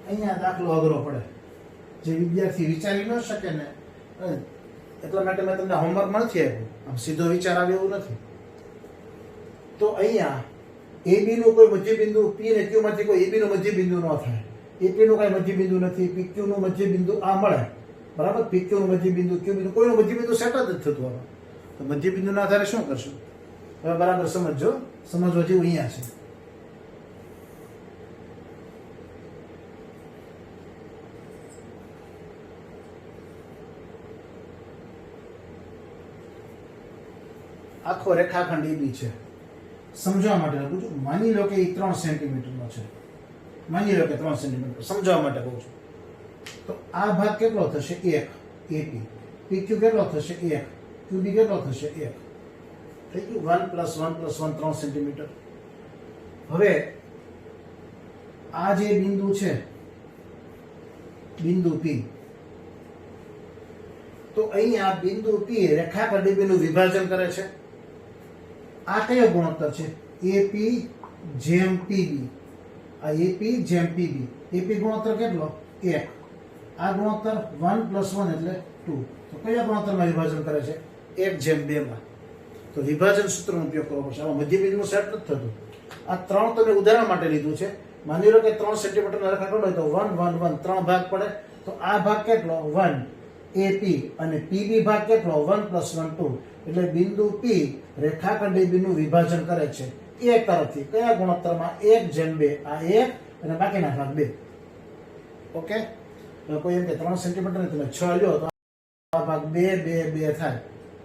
અહીંયા દાખલો અઘરો પડે, જે વિદ્યાર્થી વિચારી ન શકે ને, એટલા માટે મેં તમને હોમવર્કમાં નથી આપ્યું. આમ સીધો વિચાર આવે એવું નથી. તો અહીંયા AB નું કોઈ મધ્ય બિંદુ P અને Q માંથી કોઈ AB નું મધ્ય બિંદુ ન થાય. AP નું કઈ મધ્ય બિંદુ નથી, PQ નું મધ્ય બિંદુ આ મળે. બરાબર? PQ નું મધ્ય બિંદુ, QB નું કોઈનું મધ્ય બિંદુ સેટ જ નથી થતું. તો મધ્ય બિંદુના આધારે શું કરશું? હવે બરાબર સમજજો, સમજવા જેવું અહીંયા છે. આખો રેખાખંડ AB છે. સમજવા માટે લખું છું. માની લો કે એ 3 સેન્ટીમીટરનો છે. માની લો કે 3 સેન્ટીમીટર, સમજવા માટે કહું છું. તો આ ભાગ કેટલો થશે? 1 AP. PQ કેટલો થશે? 1. QB કેટલો થશે? 1. થઈ ગયું? 1 + 1 + 1 3 સેન્ટીમીટર. હવે આ જે બિંદુ છે, બિંદુ P, તો અહીંયા બિંદુ P રેખાખંડ AB નું વિભાજન કરે છે. આ કયો ગુણોત્તર છે? AP જેમ PB. આ AP જેમ PB. AP ગુણોત્તર કેટલો? 1. આ ગુણોત્તર 1 + 1 એટલે 2. તો કયા ગુણોત્તરમાં વિભાજન કરે છે? 1/2 માં. તો વિભાજન સૂત્રનો ઉપયોગ કરવો પડશે. આમાં મધ્યબિંદુનું સેટ નથી થતું. આ 3 તો મેં ઉદાહરણ માટે લીધું છે. માની લો કે 3 સેન્ટીમીટરના રેખાખંડ હોય તો 1 1 1 3 ભાગ પડે. તો આ ભાગ કેટલો 1 AP અને PB ભાગ કેટલો 1 + 1 2. એટલે બિંદુ P રેખાખંડ AB નું વિભાજન કરે છે એક તરફથી. કયા ગુણોત્તરમાં? 1/2. આ 1 અને બાકીના ભાગ 2. ઓકે. કોઈ એમ કે 3 સેન્ટીમીટર ને તમે 6 લ્યો તો આ ભાગ 2 2 2 થાય.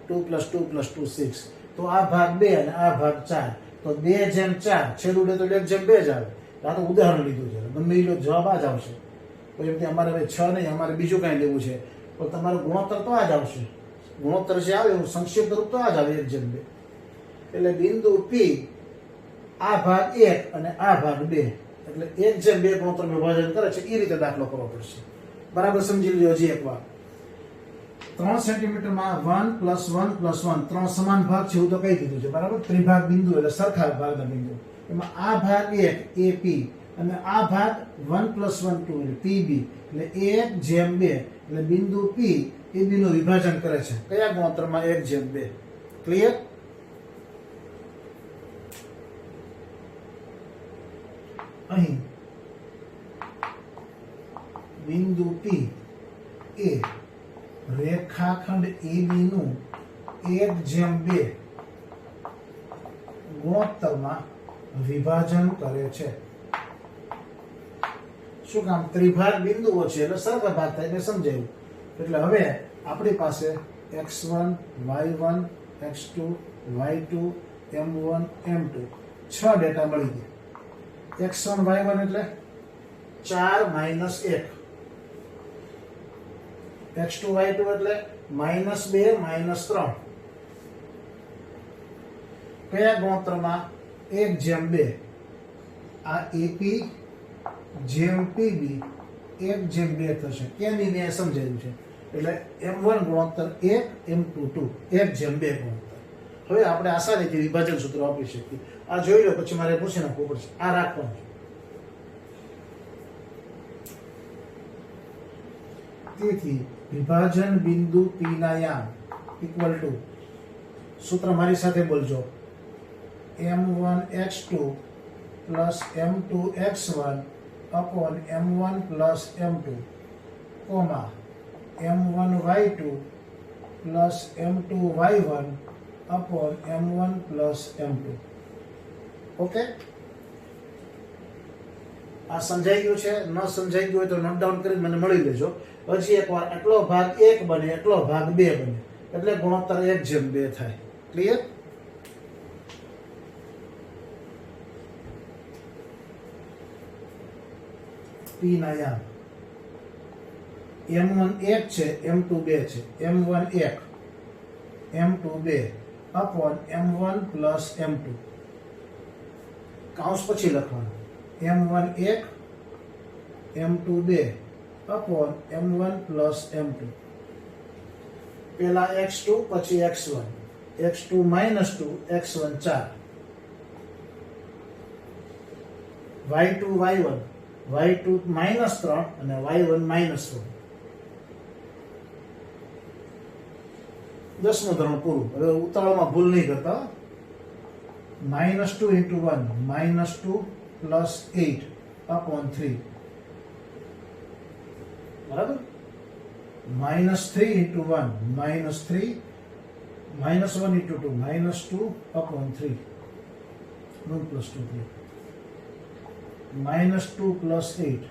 2 + 2 + 2 6. તો આ ભાગ 2 અને આ ભાગ 4. તો 2/4 છેલ્લું તો 1/2 જ આવે. આ તો ઉદાહરણ લીધું છે. ગમે એટલો જવાબ આ જ આવશે. કોઈ એમ કે અમારે હવે 6 નહીં, અમારે બીજું કાંઈ લેવું છે, તો તમારું ગુણોત્તર તો આ જ આવશે. ગુણોત્તર જે આવે એવું સંક્ષિપ્ત રૂપ તો આ જ આવે 1/2. એટલે બિંદુ P આ ભાગ 1 અને આ ભાગ 2 એટલે 1/2 ગુણોત્તર વિભાજન કરે છે. એ રીતે દાખલો કરવો પડશે. બરાબર સમજી લ્યો હજી એકવાર. 3 સેન્ટીમીટરમાં 1 + 1 + 1 3 સમાન ભાગ છે એવું તો કહી દીધું છે. બરાબર. ત્રિભાગ બિંદુ એટલે સરખા ભાગના બિંદુ. એમાં આ ભાગ 1 AP અને આ ભાગ 1 + 1 2 એટલે PB એટલે 1/2 એટલે બિંદુ P AB નું વિભાજન કરે છે. કયા ગુણોત્તરમાં? 1/2. ક્લિયર? અહીં બિંદુ P એ રેખાખંડ AB નું 1/2 ગુણોત્તરમાં વિભાજન કરે છે. શું કામ? ત્રિભાગ બિંદુઓ છે એટલે સરખા ભાગ થાય એટલે સમજાયું. એટલે હવે આપણી પાસે x1 y1 x2 y2 m1 m2 6 data મળી ગયા. x1 y1 એટલે 4 - 1, x2 y2 એટલે -2 -3. કયા ગુણોત્તરમાં? 1/2. આ AP જેમ PB 1/2 થશે. કેની મેં સમજાવ્યું છે. એટલે m1 ગુણોત્તર 1 m2 2 1/2 ગુણોત્તર. હવે આપણે આસાનીથી વિભાજન સૂત્ર વાપરી શકીએ. આ જોઈ લો પછી મારે પૂછી નાખવું પડશે. આ રાખવાનું છે. તેથી વિભાજન બિંદુ P ના યામ = સૂત્ર મારી સાથે બોલજો. m1x2 + m2x1 / m1 + m2, m1y2 + m2y1 / m1 + m2. Okay. આ સમજાઈ ગયું છે? ન સમજાઈ ગયું હોય તો નોટ ડાઉન કરી મને મળી લેજો. હજી એકવાર આટલો ભાગ 1 બને, એટલો ભાગ 2 બને એટલે ગુણોત્તર 1/2 થાય. ક્લિયર? P ના યામ m1 1 છે, m2 2 છે. m1 1 m2 2 / m1 + m2. કૌંસ પછી લખવાનું. m1 1 m2 2 / m1 + m2. પેલા x2 પછી x1, x2 - 2 x1 4, y2 y1 y2 -3 અને y1 -1. 10મું ધોરણ પૂરું. હવે ઉતાવળમાં ભૂલ નહીં કરતા. -2 × 1 -2 + 8/3. બરાબર. -3 × 1 -3 -1 × 2 -2/3. નોન +2 -2 + 8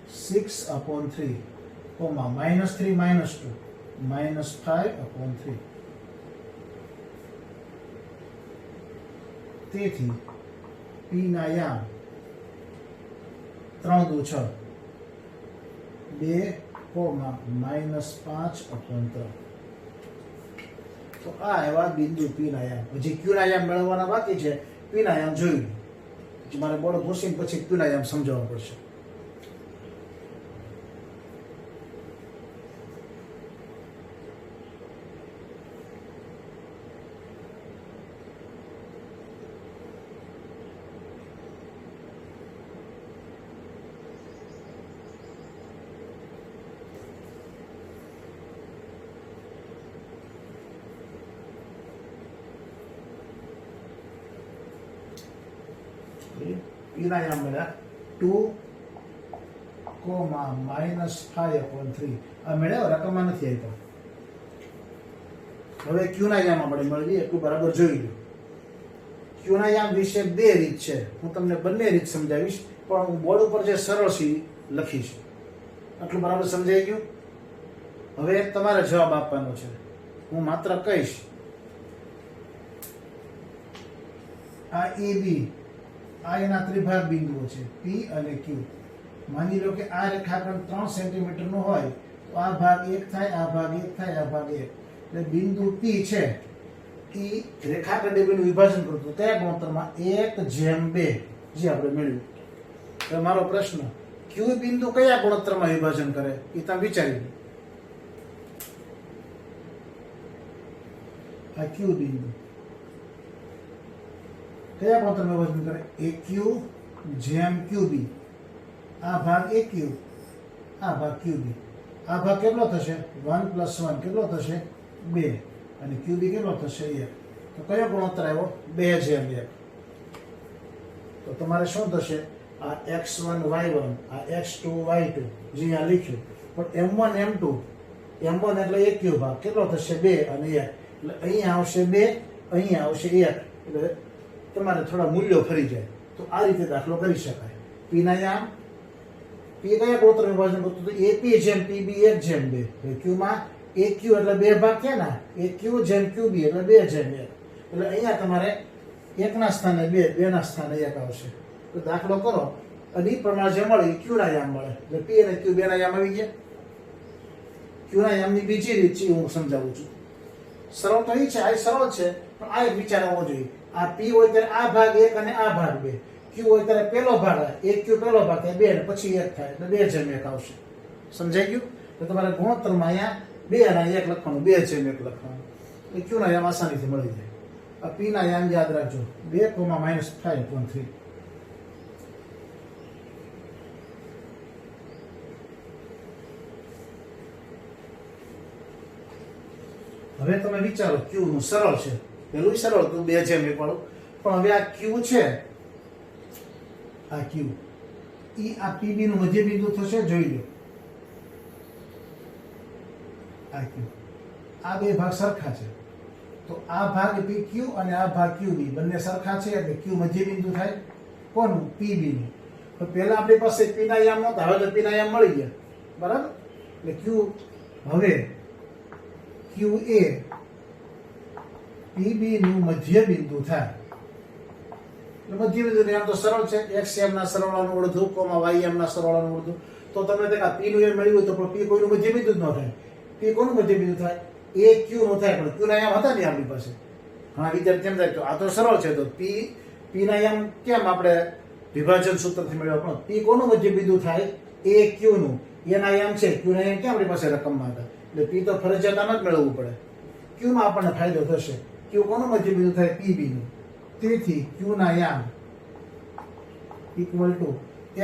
6/3, -3 -2 -5/3. તેથી P ના યામ 3 દુ 6 2, -5/3. તો આ એવા બિંદુ P ના યામ. હજી Q ના યામ મેળવવાના બાકી છે. P ના યામ જોઈ લો. મારે બોર્ડ ઘૂસીને પછી Q ના યામ સમજાવવા પડશે. p ના યામ મળ્યા 2 -5/3 આ મળ્યા રકમમાં નથી આપ્યા. હવે q ના યામ આપણે મળી એટલું બરાબર જોઈ લો. q ના યામ વિશે બે રીત છે, હું તમને બંને રીત સમજાવીશ, પણ હું બોર્ડ ઉપર જે સરળ છે લખીશ. આટલું બરાબર સમજાઈ ગયું? હવે તમારે જવાબ આપવાનો છે, હું માત્ર કહીશ. આ AB આ એના ત્રિભાગ બિંદુઓ છે P અને Q. માની લો કે આ રેખાખંડ 3 સેન્ટીમીટર નો હોય તો આ ભાગ 1 થાય, આ ભાગ 1 થાય, આ ભાગ 1. એટલે બિંદુ P છે એ રેખાખંડ AB નું વિભાજન કરતું કયા ગુણોત્તરમાં? 1/2 જે આપણે મેળવ્યું. તો મારો પ્રશ્ન, Q બિંદુ કયા ગુણોત્તરમાં વિભાજન કરે એ તમે વિચારી લો. આ Q બિંદુ કયા ગુણોત્તરમાં વિભાજન કરે? AQ/QB. આ ભાગ AQ, આ ભાગ QB. આ ભાગ કેટલો થશે? 1 + 1 કેટલો થશે? 2. અને QB કેટલો થશે? 1. તો કયો ગુણોત્તર આવ્યો? 2/1. તો તમારે શું થશે? આ x1 y1 આ x2 y2 જે અહીંયા લખ્યું, પણ m1 m2 m1 એટલે AQ ભાગ કેટલો થશે? 2 અને 1. એટલે અહીંયા આવશે 2, અહીંયા આવશે 1. એટલે તમારે થોડા મૂલ્યો ફરી જાય. તો આ રીતે દાખલો કરી શકાય. p ના યામ p કયા ગુણોત્તર વિભાજન કરતું? તો AP/PB 1/2. q માં AQ એટલે બે ભાગ થયા ને, AQ/QB એટલે 2/1. એટલે અહીંયા તમારે 1 ના સ્થાને 2, 2 ના સ્થાને 1 આવશે. તો દાખલો કરો અને એ પ્રમાણે જે મળે q ના યામ મળે. એટલે p અને q બે ના યામ આવી ગયા. q ના યામની બીજી રીત છે હું સમજાવું છું. સરળ તો એ છે, આ સરળ છે, પણ આ એક વિચાર આવવો જોઈએ. આ p હોય ત્યારે આ ભાગ 1 અને આ ભાગ 2, q હોય ત્યારે પહેલો ભાગ AQ પહેલો ભાગ થાય 2 અને પછી 1 થાય એટલે 2/1 આવશે. સમજાઈ ગયું? તો તમારે ગુણોત્તરમાં અહીંયા 2 અને 1 લખવાનું, 2/1 લખવાનું. એટલે q ના યામ આસાનીથી મળી જાય. આ p ના યામ યાદ રાખજો, 2, -5.3. હવે તમે વિચારો, q નું સરળ છે, પેલું સરળ હતું 2/1 વાળું, પણ હવે આ q છે, આ q ઈ આ PB નું મધ્ય બિંદુ થશે. જોઈ લો, આ q, આ બે ભાગ સરખા છે, તો આ ભાગ PQ અને આ ભાગ QB બંને સરખા છે એટલે q મધ્ય બિંદુ થાય. કોનું? PB નું. તો પહેલા આપણી પાસે p ના યામ નહોતા, હવે તો p ના યામ મળી ગયા, બરાબર? એટલે q હવે QA PB નું મધ્ય બિંદુ થાય. એટલે મધ્ય બિંદુ આમ તો સરળ છે, x m ના સરવાળાનું અડધું, y m ના સરવાળાનું અડધું. તો તમને તે p નું એ મળ્યું તો પણ p કોઈનું મધ્ય બિંદુ જ ન થાય. p કોનું મધ્ય બિંદુ થાય? AQ નું થાય, પણ q ના યામ હતા ને આપણી પાસે. હા, વિદ્યાર્થી કેમ થાય? તો આ તો સરળ છે. તો p ના યામ કેમ આપણે વિભાજન સૂત્રથી મેળવ્યા? પણ p કોનું મધ્ય બિંદુ થાય? AQ નું. એના યામ છે, q ના યામ કેમ આપણી પાસે રકમમાં હતા? એટલે p તો ફરજિયાત આમ જ મેળવવું પડે. q માં આપણને ફાયદો થશે. q કોનું મધ્ય બિંદુ થાય? PB નું. તેથી q ના યામ ઇક્વલ ટુ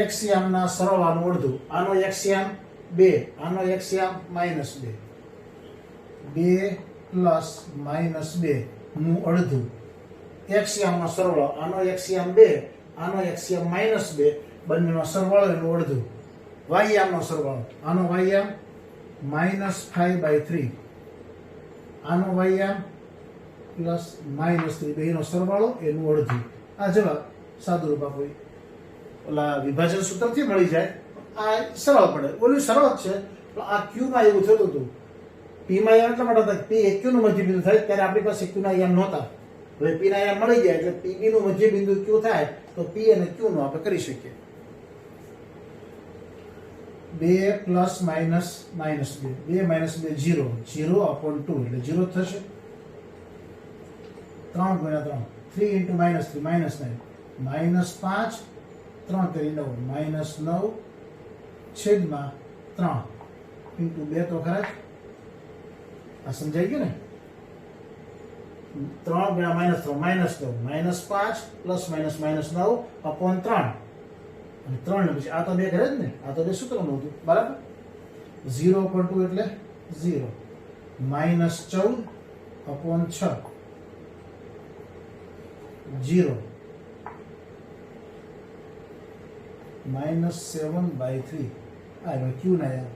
x યામ ના સરવાળાનું અડધું. આનો x યામ 2, આનો x યામ -2. 2 + -2 નું અડધું. x યામ નો સરવાળો, આનો x યામ 2, આનો x યામ -2, બંનેનો સરવાળો એનું અડધું. y યામ નો સરવાળો, આનો y યામ -5/3, આનો y યામ +-3, બેનો સરવાળો એનું અડધું. આ જવાબ સાદુરૂપ આપો, ઓલા વિભાજન સૂત્રથી મળી જાય. આ સરળ પડે, ઓલું સરળ જ છે, પણ આ q માં એવું થતું હતું. p માં યામ એટલા માટે હતા, p AQ નું મધ્ય બિંદુ થાય ત્યારે આપણી પાસે q ના યામ નહોતા. હવે p ના યામ મળી જાય એટલે PB નું મધ્ય બિંદુ q થાય તો p અને q નું આપણે કરી શકીએ. 2 + -2, 2 - 2 0, 0/2 એટલે 0 થશે. 3 × 3, 3 × -3 -9, -5, 3 × 9, -9/3 × 2 તો ખરા. આ સમજાઈ ગયું ને? 3 × -3 -5 +-9/3 અને 3 ને પછી આ તો બે ઘરે જ ને, આ તો બે સૂત્રનું હતું, બરાબર? 0/2 એટલે 0, -14/6 0, -7/3 આ હવે ક્યુ ના યાર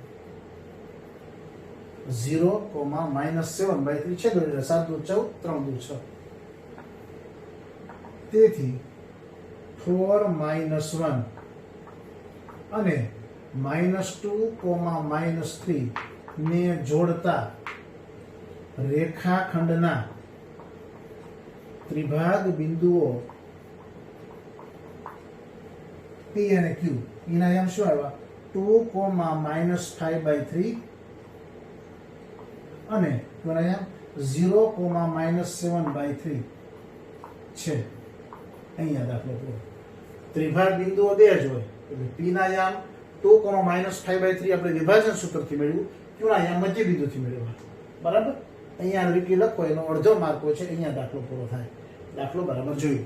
0, -7/3 છે તો 7 દુ 14 3 દુ 6 તેથી 4 -1 અને -2, -3 ને જોડતા રેખાખંડના ત્રિભાગ બિંદુઓ P અને Q એના એમ શું આવ્યા 2, -5/3 અને એમ 0, -7/3 છે. અહીંયા દાખલો પૂરો. ત્રિભાગ બિંદુઓ બે જ હોય એટલે P ના યામ 2, -5/3 આપણે વિભાજન સૂત્રથી મેળવ્યું, Q ના યામ મધ્ય બિંદુથી મેળવ્યા. બરાબર? અહીંયા લીટી લખો એનો અડધો માર્ક હોય છે. અહીંયા દાખલો પૂરો થાય. દાખલો બરાબર જોઈ લો.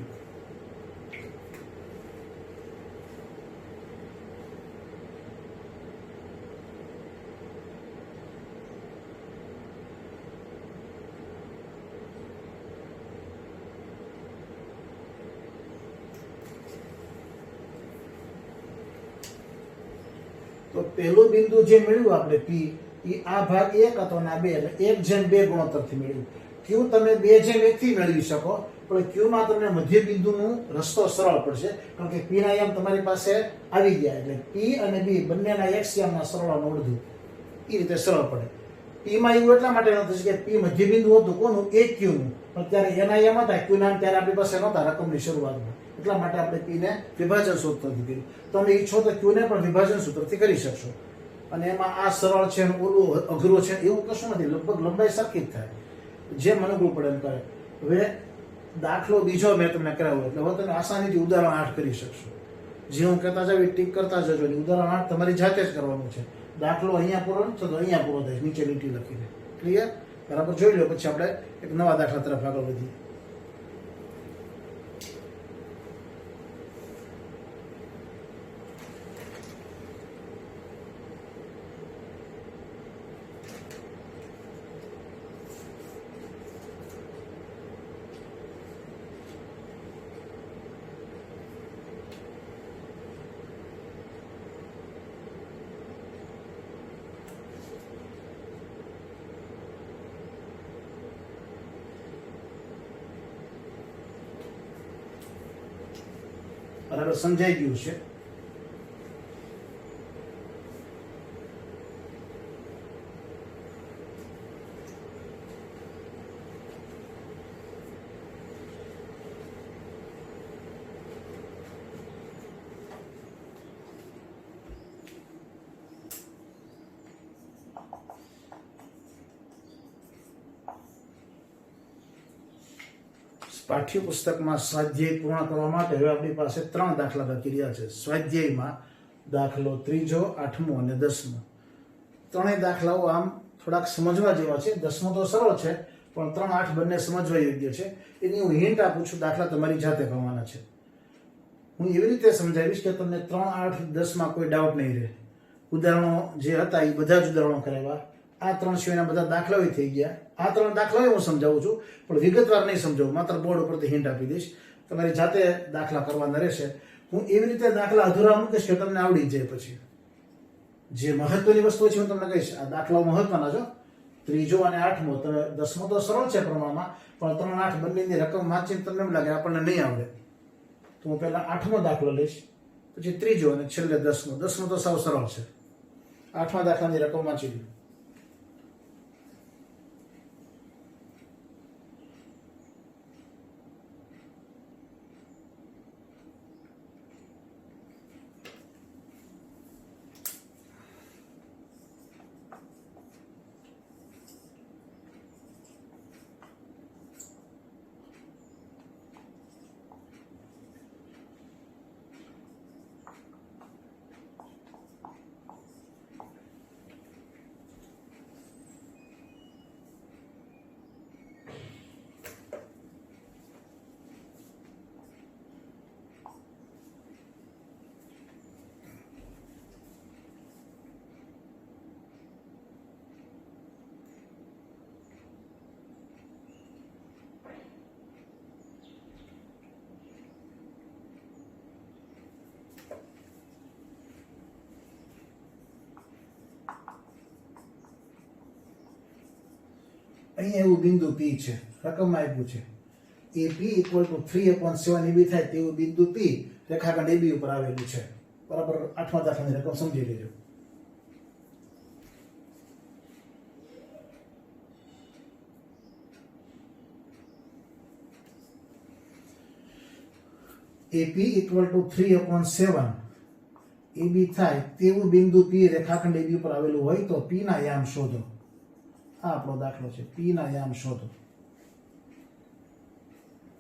તો પહેલું બિંદુ જે મેળવ્યું આપણે P એ આ ભાગ 1 હતો ને આ 2 એટલે 1/2 ગુણોત્તરથી મેળવ્યું. Q તમે 2/1 થી મેળવી શકો પણ Q માં તમને મધ્ય બિંદુનું રસ્તો સરળ પડશે કારણ કે P ના યામ તમારી પાસે આવી ગયા એટલે P અને B બંનેના x યામના સરવાળાનું અડધું એ રીતે સરળ પડે. P માં એવું એટલા માટે નહોતું કે P મધ્ય બિંદુ હતું કોનું 1Q નું પણ ત્યારે એના યામ હતા Q ના ત્યારે આપણી પાસે નહોતા રકમની શરૂઆતમાં એટલા માટે આપણે P ને વિભાજન સૂત્રથી કર્યું. તમે ઈચ્છો તો Q ને પણ વિભાજન સૂત્રથી કરી શકશો અને એમાં આ સરળ છે અને ઓલું અઘરું છે એવું કશું નથી. લગભગ લંબાઈ સરખી જ થાય જેમ અનુકૂળ પડે એમ કરે. હવે દાખલો બીજો મેં તમને કરાવ્યો એટલે હવે તમે આસાનીથી ઉદાહરણ 8 કરી શકશો. જે હું કહેતા જાવ ટીક કરતા જજો. ઉદાહરણ 8 તમારી જાતે જ કરવાનું છે. દાખલો અહીંયા પૂરો નથી થતો અહીંયા પૂરો થાય નીચે લીટી લખીને. ક્લિયર? બરાબર જોઈ લો પછી આપણે એક નવા દાખલા તરફ આગળ વધીએ. બરાબર સમજાઈ ગયું છે? પાઠ્યપુસ્તકમાં સ્વાધ્યાય પૂર્ણ કરવા માટે હવે આપણી પાસે 3 દાખલા બાકી રહ્યા છે. સ્વાધ્યાયમાં દાખલો 3, 8મો અને 10મો. ત્રણેય દાખલાઓ આમ થોડાક સમજવા જેવા છે. 10મો તો સરળ છે પણ 3, 8 બંને સમજવા યોગ્ય છે. એની હું હિન્ટ આપું છું. દાખલા તમારી જાતે કરવાના છે. હું એવી રીતે સમજાવીશ કે તમને 3, 8, 10માં કોઈ ડાઉટ નહીં રહે. ઉદાહરણો જે હતા એ બધા જ ઉદાહરણો કરાવ્યા. આ 3 સિવાયના બધા દાખલાઓ થઈ ગયા. આ 3 દાખલાઓ હું સમજાવું છું પણ વિગતવાર નહીં સમજાવું. માત્ર બોર્ડ ઉપરથી હિન્ટ આપી દઈશ. તમારી જાતે દાખલા કરવાના રહેશે. હું એવી રીતે દાખલા અધૂરા મૂકીશ કે તમને આવડી જાય. પછી જે મહત્વની વસ્તુ છે હું તમને કહીશ. આ દાખલાઓ મહત્વના છો. 3 અને 8મો. તમે 10મો તો સરળ છે પ્રમાણમાં પણ 3, 8 બંનેની રકમ વાંચીને તમને એમ લાગે આપણને નહીં આવડે તો હું પહેલા 8મો દાખલો લઈશ પછી 3 અને છેલ્લે 10મો. 10મો તો સાવ સરળ છે. 8મા દાખલાની રકમ વાંચી લો. અહીંયા એવું બિંદુ P છે, રકમમાં આપ્યું છે AP ઇક્વલ ટુ 3/7 AB થાય તેવું બિંદુ P રેખાખંડ AB ઉપર આવેલું છે. બરાબર, 8મા દાખલાની રકમ સમજી લેજો. AP ઇક્વલ ટુ 3/7 AB થાય તેવું બિંદુ P રેખાખંડ AB ઉપર આવેલું હોય તો P ના યામ શોધો. આ આપણો દાખલો છે, P ના યામ શોધો.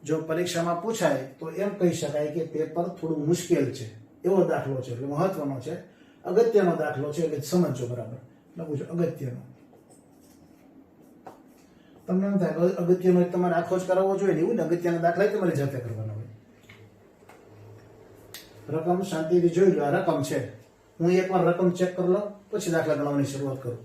જો પરીક્ષામાં પૂછાય તો એમ કહી શકાય કે પેપર થોડું મુશ્કેલ છે એવો દાખલો છે, એટલે મહત્વનો છે, અગત્યનો દાખલો છે, એટલે સમજો બરાબર. લખું છું અગત્યનો. તમને એમ થાય અગત્યનો તમારે આખો જ કરાવવો જોઈએ ને, એવું ને, અગત્યના દાખલા તમારે જાતે કરવાના હોય. રકમ શાંતિથી જોઈ લો, આ રકમ છે. હું એકવાર રકમ ચેક કરી લઉં પછી દાખલા ગણવાની શરૂઆત કરું.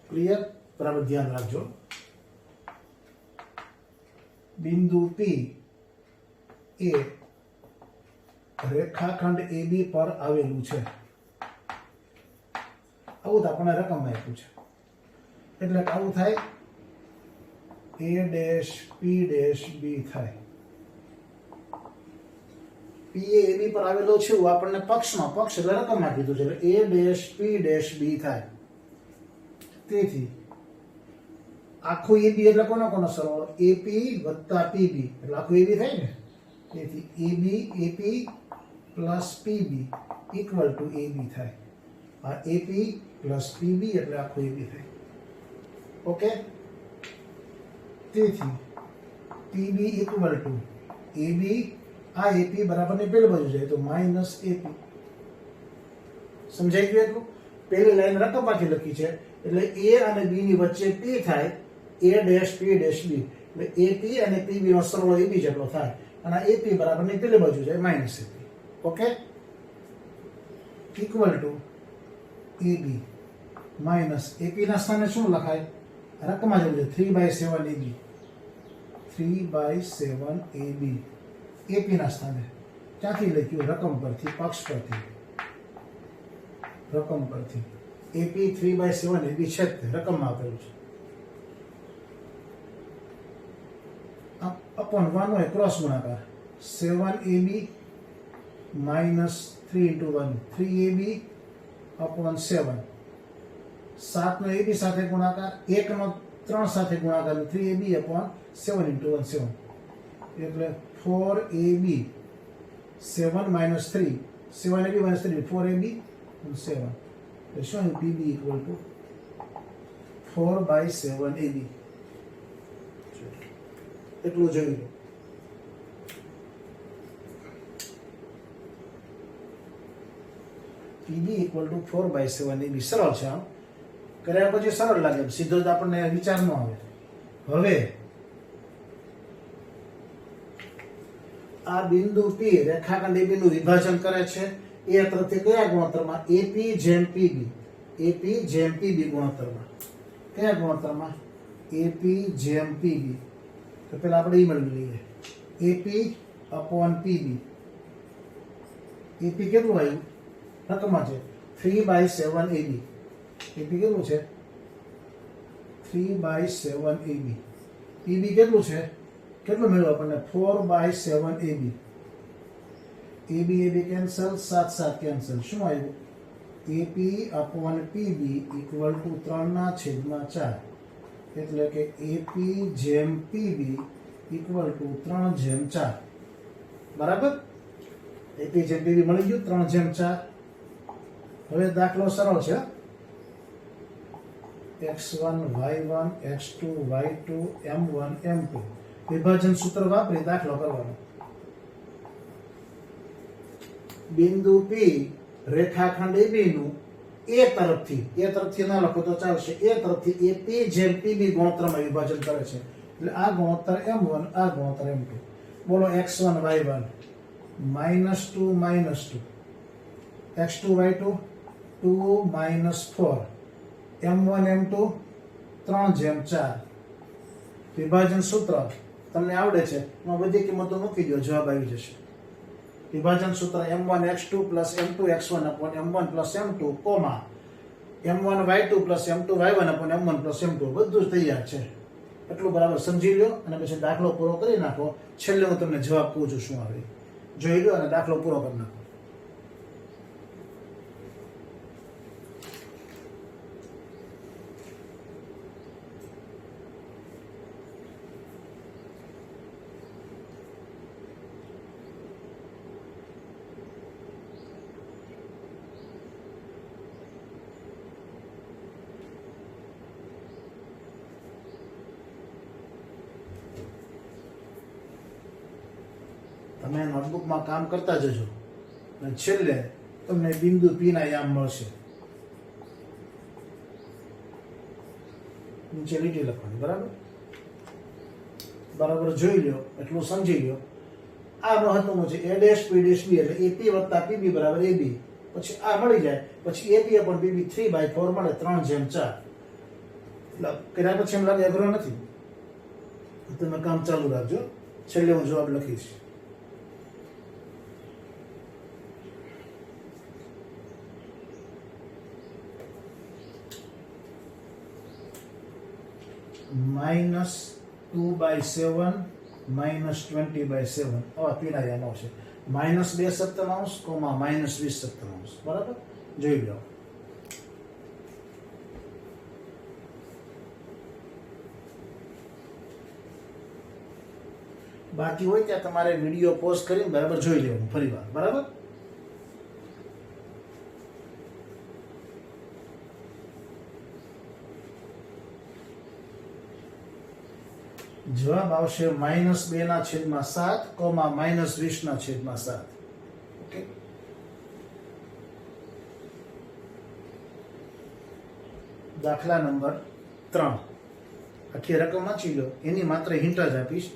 ક્લિયર? બરાબર ધ્યાન રાખજો. બિંદુ P એ રેખાખંડ AB પર આવેલું છે. આવું તો આપણને રકમમાં આપ્યું છે, એટલે આવું થાય A dash P dash B થાય. P એ AB પર આવેલો છે એવું આપણને પક્ષ એટલે રકમમાં કીધું છે, એટલે A dash P dash B થાય. તેથી આખું AB એટલે કોનો સરવાળો? AP વત્તા PB એટલે આખું AB થાય ને. તેથી AP plus PB equal to AB થાય. આ AP પ્લસ PB એટલે આખું AB થાય. ઓકે, તેથી PB ઇક્વલ ટુ AB, આ AP બરાબર ને પેલી બાજુ જાય તો માઇનસ AP. સમજાઈ ગયું એટલું? પહેલી લાઈન રકમમાંથી લખી છે એટલે A અને B ની વચ્ચે P થાય, A dash P dash B, એટલે AP અને PB નો સરવાળો AB જેટલો થાય, અને AP બરાબર ની પેલી બાજુ જાય minus AP. Okay, equal to AB minus AP ના સ્થાને શું લખાય? રકમમાં જવું છે 3/7 AB. 3/7 AB AP ના સ્થાને ક્યાંથી લખ્યું? રકમ પરથી, પક્ષ પરથી, રકમ પરથી. AP 3/7 AB છે, રકમમાં આપેલું છે. અપોન 1 હોય ક્રોસ ગુણાકાર, 7AB minus 3 into 1, 3AB upon 7. 7 નો AB સાથે ગુણાકાર, 1 નો 3 સાથે ગુણાકાર, 3AB અપોન 7 into 1, 7. એટલે 4AB 7 minus 3, 7AB minus 3, 4AB and 7. એટલે શું? PB equal to 4/7 AB. એટલું જોઈ લો. PB equal to 4/7 AB. સરળ છે, આમ કર્યા પછી સરળ લાગે, સીધો જ આપણને વિચાર ન આવે. હવે આ બિંદુ P રેખાખંડ AB નું વિભાજન કરે છે એ તરફથી કયા ગુણોત્તરમાં? AP જેમ PB. AP જેમ PB ગુણોત્તરમાં. કયા ગુણોત્તરમાં? AP જેમ PB. તો પેલા આપણે એ મેળવી લઈએ. AP upon PB. AP કેટલું આવ્યું? રકમમાં છે 3/7 AB. AP કેટલું છે? 3/7 AB. PB કેટલું છે? કેટલું મેળવ્યું આપણને? 4/7 AB. AB cancel, 7 cancel. શું આવ્યું? AP upon PB equal to 3/4. એટલે કે AP જેમ PB ઇક્વલ ટુ 3/4. બરાબર? AP જેમ PB મળી ગયું, 3/4. હવે દાખલો સરળ છે. x1 y1 x2 y2 m1 m2 વિભાજન સૂત્ર વાપરી દાખલો કરવાનો. બિંદુ P રેખાખંડ AB નું A તરફથી ના લખો તો ચાલશે, A તરફથી AP જેમ PB ગુણોત્તરમાં વિભાજન કરે છે. એટલે આ ગુણોત્તર m1, આ ગુણોત્તર m2. બોલો x1 y1 -2 -2 x2 y2 2 - 4 m1 m2 3/4 વિભાજન સૂત્ર તમને આવડે છે એમાં બધી કિંમતો મૂકી દો, જવાબ આવી જશે. વિભાજન સૂત્ર m1x2 + m2x1 m1 + m2 comma m1y2 + m2y1 m1 + m2 બધું જ તૈયાર છે. એટલું બરાબર સમજી લો અને પછી દાખલો પૂરો કરી નાખો. છેલ્લે હું તમને જવાબ કહું છું શું આવે, જોઈ લો અને દાખલો પૂરો કરી નાખો. તમે નોટબુકમાં કામ કરતા જજો અને છેલ્લે તમને બિંદુ P ના યામ મળશે. નીચે લીટી લખવાની, બરાબર બરાબર જોઈ લો, એટલું સમજી લો. આ મહત્વનું છે. a' p' b એટલે AP + PB = AB. પછી આ મળી જાય પછી AP / BB 3/4 મળે 3/4. એટલે કર્યા પછી એમ લાગે અઘરો નથી. તમે કામ ચાલુ રાખજો, છેલ્લે હું જવાબ લખીશ. -2/7 -20/7 આવા પીના યામ આવશે. -2/17 -20/17 બરાબર જોઈ લો. બાકી હોય ત્યાં તમારે વિડીયો પોઝ કરીને બરાબર જોઈ લેવાનું ફરીવાર, બરાબર. જવાબ આવશે -2/7 -20/7. ઓકે, દાખલા નંબર 3. આખી રકમ વાંચી લો, એની માત્ર હિન્ટ જ આપીશ.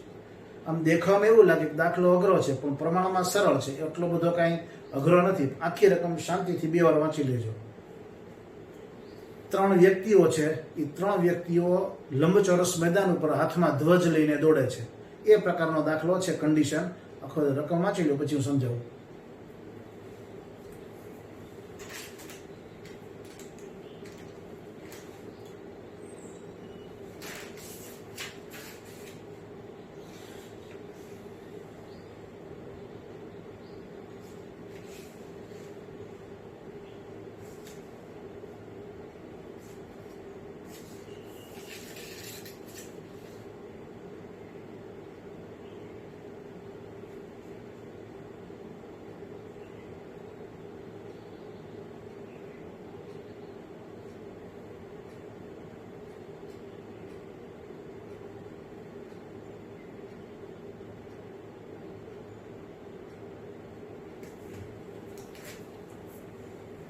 આમ દેખાવામાં એવું લાગે કે દાખલો અઘરો છે પણ પ્રમાણમાં સરળ છે, એટલો બધો કાંઈ અઘરો નથી. આખી રકમ શાંતિથી 2 વાર વાંચી લેજો. 3 વ્યક્તિઓ છે, એ 3 વ્યક્તિઓ લંબચોરસ મેદાન ઉપર હાથમાં ધ્વજ લઈને દોડે છે. એ પ્રકારનો દાખલો છે. કન્ડિશન આખો રકમ વાંચી લો પછી હું સમજાવું.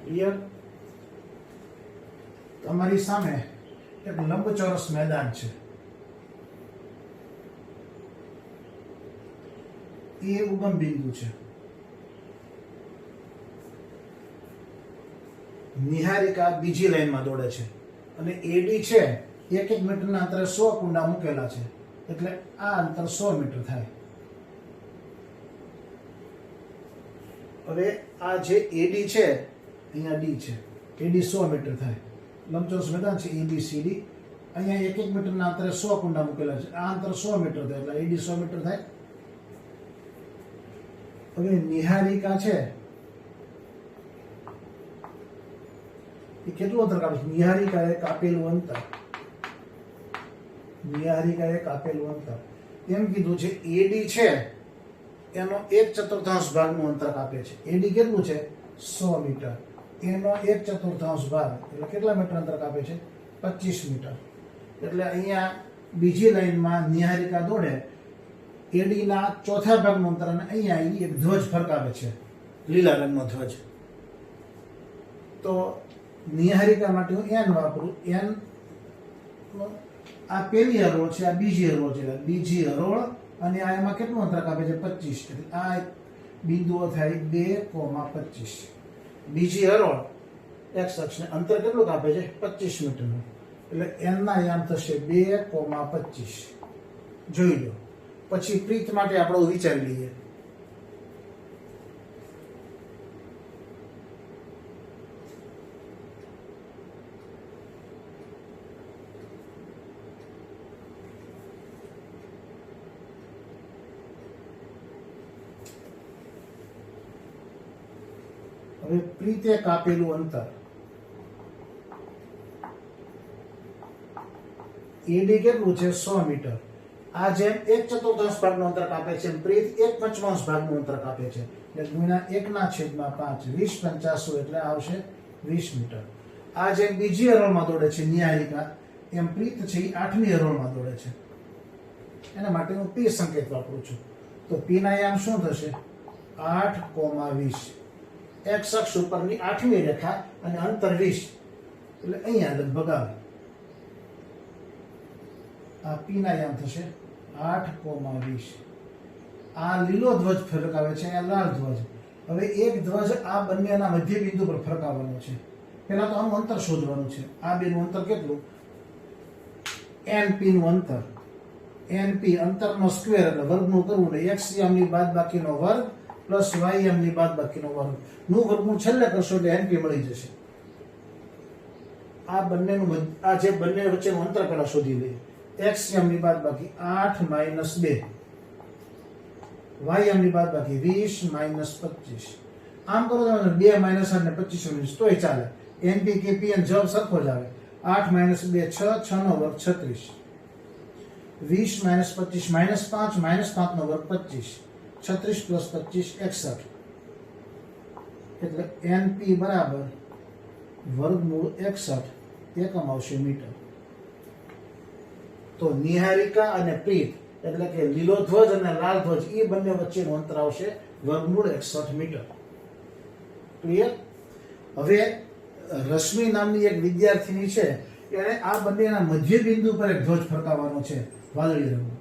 ક્લિયર? તમારી સામે એક લંબચોરસ મેદાન છે. એ ઉગમ બિંદુ છે. નિહારિકા બીજી લાઈનમાં દોડે છે અને એડી છે 1 મીટરના અંતરે 100 કુંડા મૂકેલા છે, એટલે આ અંતર 100 મીટર થાય. હવે આ જે એડી છે, અહીંયા ડી છે, એડી 100 મીટર થાય. લંબચોરસ મેદાન છે ABCD. અહીંયા 1 મીટરના અંતરે 100 કુંડા મૂકેલા છે, આ અંતર 100 મીટર થાય, એટલે એડી 100 મીટર થાય. હવે નિહારિકા છે એ કેટલું અંતર કાપે છે? નિહારિકાએ કાપેલું અંતર, નિહારિકાએ કાપેલું અંતર એમ કીધું છે. એડી છે એનો 1/4 ભાગનું અંતર કાપે છે. એડી કેટલું છે? 100 મીટર. એનો 1/4 ભાગ એટલે કેટલા મીટર અંતર કાપે છે? 25 મીટર. એટલે અહીંયા બીજી લાઈનમાં નિહારિકા દોડે, એડીના ચોથા ભાગનું અંતર, અને અહીંયા એક ધ્વજ ફરકાવે છે, લીલા રંગનો ધ્વજ. તો નિહારિકા માટે હું n વાપરું. n આ પહેલી હરોળ છે, આ બીજી હરોળ છે, બીજી હરોળ, અને આ એમાં કેટલું અંતર કાપે છે? 25. એટલે આ બિંદુઓ થાય 2,25. બીજી હરોળ એક્સ અક્ષને અંતર કેટલું કાપે છે? 25 મીટરનું. એટલે n ના યામ થશે 2,25. જોઈ લો. પછી પ્રીત માટે આપણે વિચારી લઈએ. હવે પ્રીતે કાપેલું અંતર એડી કેટલું છે? 100 મીટર. આ જેમ 1/4 ભાગનું અંતર કાપે છે, પ્રીત 1/5 ભાગનું અંતર કાપે છે. એટલે ગુણ્યા 1/5 20 50 એટલે આવશે 20 મીટર. આ જેમ બીજી હરોળમાં દોડે છે નિહારિકા, એમ પ્રીત છે એ 8મી હરોળમાં દોડે છે. એના માટે હું p સંકેત વાપરું છું. તો p ના યામ શું થશે? 8,20. એક્સ અક્ષ ઉપરની 8મી રેખા અને અંતર 20 એટલે અહીંયા લગભગ આવે. આ p ના યામ થશે 8,20. આ લીલો ધ્વજ ફરકાવે છે, આ લાલ ધ્વજ. હવે એક ધ્વજ આ બંનેના મધ્ય બિંદુ પર ફરકાવવાનો છે. પહેલા તો આનું અંતર શોધવાનું છે. આ બેનું અંતર કેટલું? np નું અંતર. np અંતરનો સ્ક્વેર એટલે વર્ગમૂળ કરવું એટલે x યામની બાદબાકીનો વર્ગ પ્લસ y યામની બાદબાકીનો વર્ગ નું વર્ગમૂળ છેલ્લે કરશો એટલે np મળી જશે. આ બંનેનું આ જે બંને વચ્ચેનું અંતર પહેલા શોધી લઈએ. x યામની બાદબાકી 8 - 2, y યામની બાદબાકી 20 - 25. આમ કરો તો 2 - 8 ને 25 તોય ચાલે. np કે pn જવાબ સરખો જ આવે. 8 - 2 6, 6 નો વર્ગ 36, 20 - 25 -5, -5 નો વર્ગ 25, 36 + 25 61. એટલે np બરાબર વર્ગમૂળ 61 એકમ આવશે મીટર. તો નિહારિકા અને પ્રીત એટલે કે લીલો ધ્વજ અને લાલ ધ્વજ એ બંને વચ્ચેનું અંતર આવશે વર્ગમૂળ 61 મીટર. ક્લિયર? હવે રશ્મિ નામની એક વિદ્યાર્થીની છે, એને આ બંનેના મધ્ય બિંદુ પર એક ધ્વજ ફરકાવવાનો છે વાદળી રંગનો.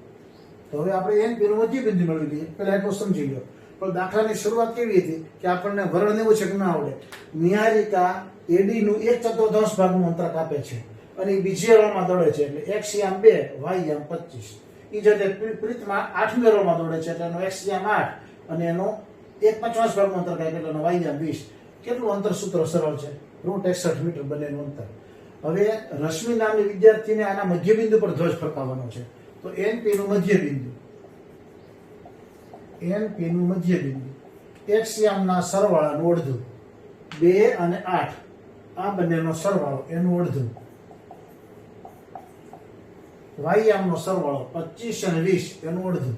તો હવે આપણે np નું મધ્ય બિંદુ મેળવી લઈએ. પહેલા એટલું સમજી લો. પણ દાખલાની શરૂઆત કેવી હતી કે આપણને વર્ણન એવું છે કે ના આવડે. નિહારિકા એડી નું 1/4 ભાગનું અંતર કાપે છે અને બીજી હરોળમાં દોડે છે એટલે x યામ 2, y યામ 25. એ જે પ્રીતમાં 8મી હરોળમાં દોડે છે એટલે એનો x યામ 8 અને એનો 1/5 ભાગનું અંતર કાપે એટલે એનો y યામ 20. કેટલું અંતર સૂત્ર સરળ છે? √61 મીટર બંનેનું અંતર. હવે રશ્મિ નામની વિદ્યાર્થીને આના મધ્ય બિંદુ પર ધ્વજ ફરકાવવાનો છે. તો np નું મધ્ય બિંદુ, np નું મધ્ય બિંદુ x યામના સરવાળાનું અડધું. 2 અને 8 આ બંનેનો સરવાળો એનું અડધું. y યામનો સરવાળો 25 અને 20 એનું અડધું.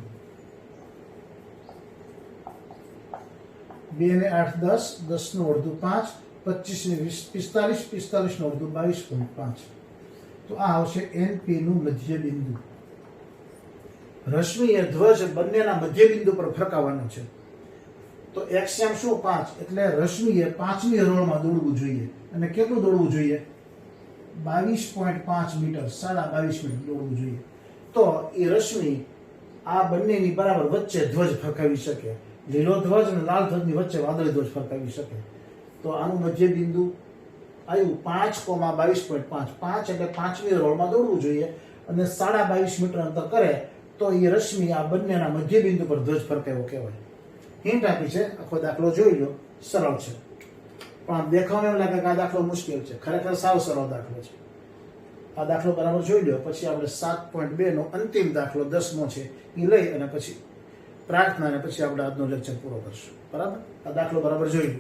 2 ને 8 10, 10 નું અડધું 5, 25 ને 20 45, 45 નું અડધું 22.5. તો આ આવશે np નું મધ્ય બિંદુ. રશ્મિ એ ધ્વજ બંનેના મધ્ય બિંદુ પર ફરકાવવાનો છે. તો x યામ શું? 5 એટલે રશ્મિએ 5મી હરોળમાં દોડવું જોઈએ. અને કેટલું દોડવું જોઈએ? 22.5 મીટર, 22.5 મીટર દોડવું જોઈએ. તો એ રશ્મિ આ બંનેની બરાબર વચ્ચે ધ્વજ ફરકાવી શકે. લીલો ધ્વજ અને લાલ ધ્વજની વચ્ચે વાદળી ધ્વજ ફરકાવી શકે. તો આનું મધ્ય બિંદુ આવ્યું 5,22.5. 5 એટલે 5મી હરોળમાં દોડવું જોઈએ અને 22.5 મીટર અંતર કરે તો એ રશ્મિ આ બંનેના મધ્ય બિંદુ પર ધ્વજ ફરકાવ્યો કહેવાય. હિન્ટ આપી છે. આખો દાખલો જોઈ લો. સરળ છે, પણ દેખાવામાં એમ લાગે કે આ દાખલો મુશ્કેલ છે. ખરેખર સાવ સરળ દાખલો છે. આ દાખલો બરાબર જોઈ લો. પછી આપણે 7.2 નો અંતિમ દાખલો 10મો છે એ લઈ અને પછી પ્રાર્થના અને પછી આપણે આજનો લેક્ચર પૂરો કરશું. બરાબર? આ દાખલો બરાબર જોઈ લો.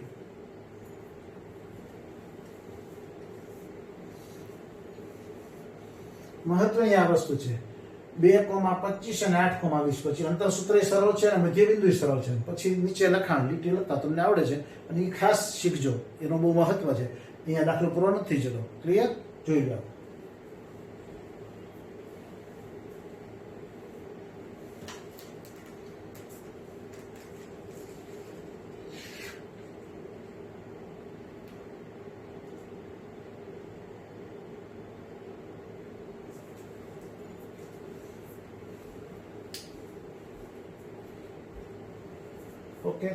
મહત્વની આ વસ્તુ છે. 2,25 અને 8,20 પછી અંતર સૂત્ર સરળ છે અને મધ્ય બિંદુ સરળ છે. પછી નીચે લખાણ લીટી લખતા તમને આવડે છે અને એ ખાસ શીખજો. એનો બહુ મહત્વ છે. અહીંયા દાખલો પૂરો નથી જતો. ક્લિયર? જોઈ લો. ઓકે.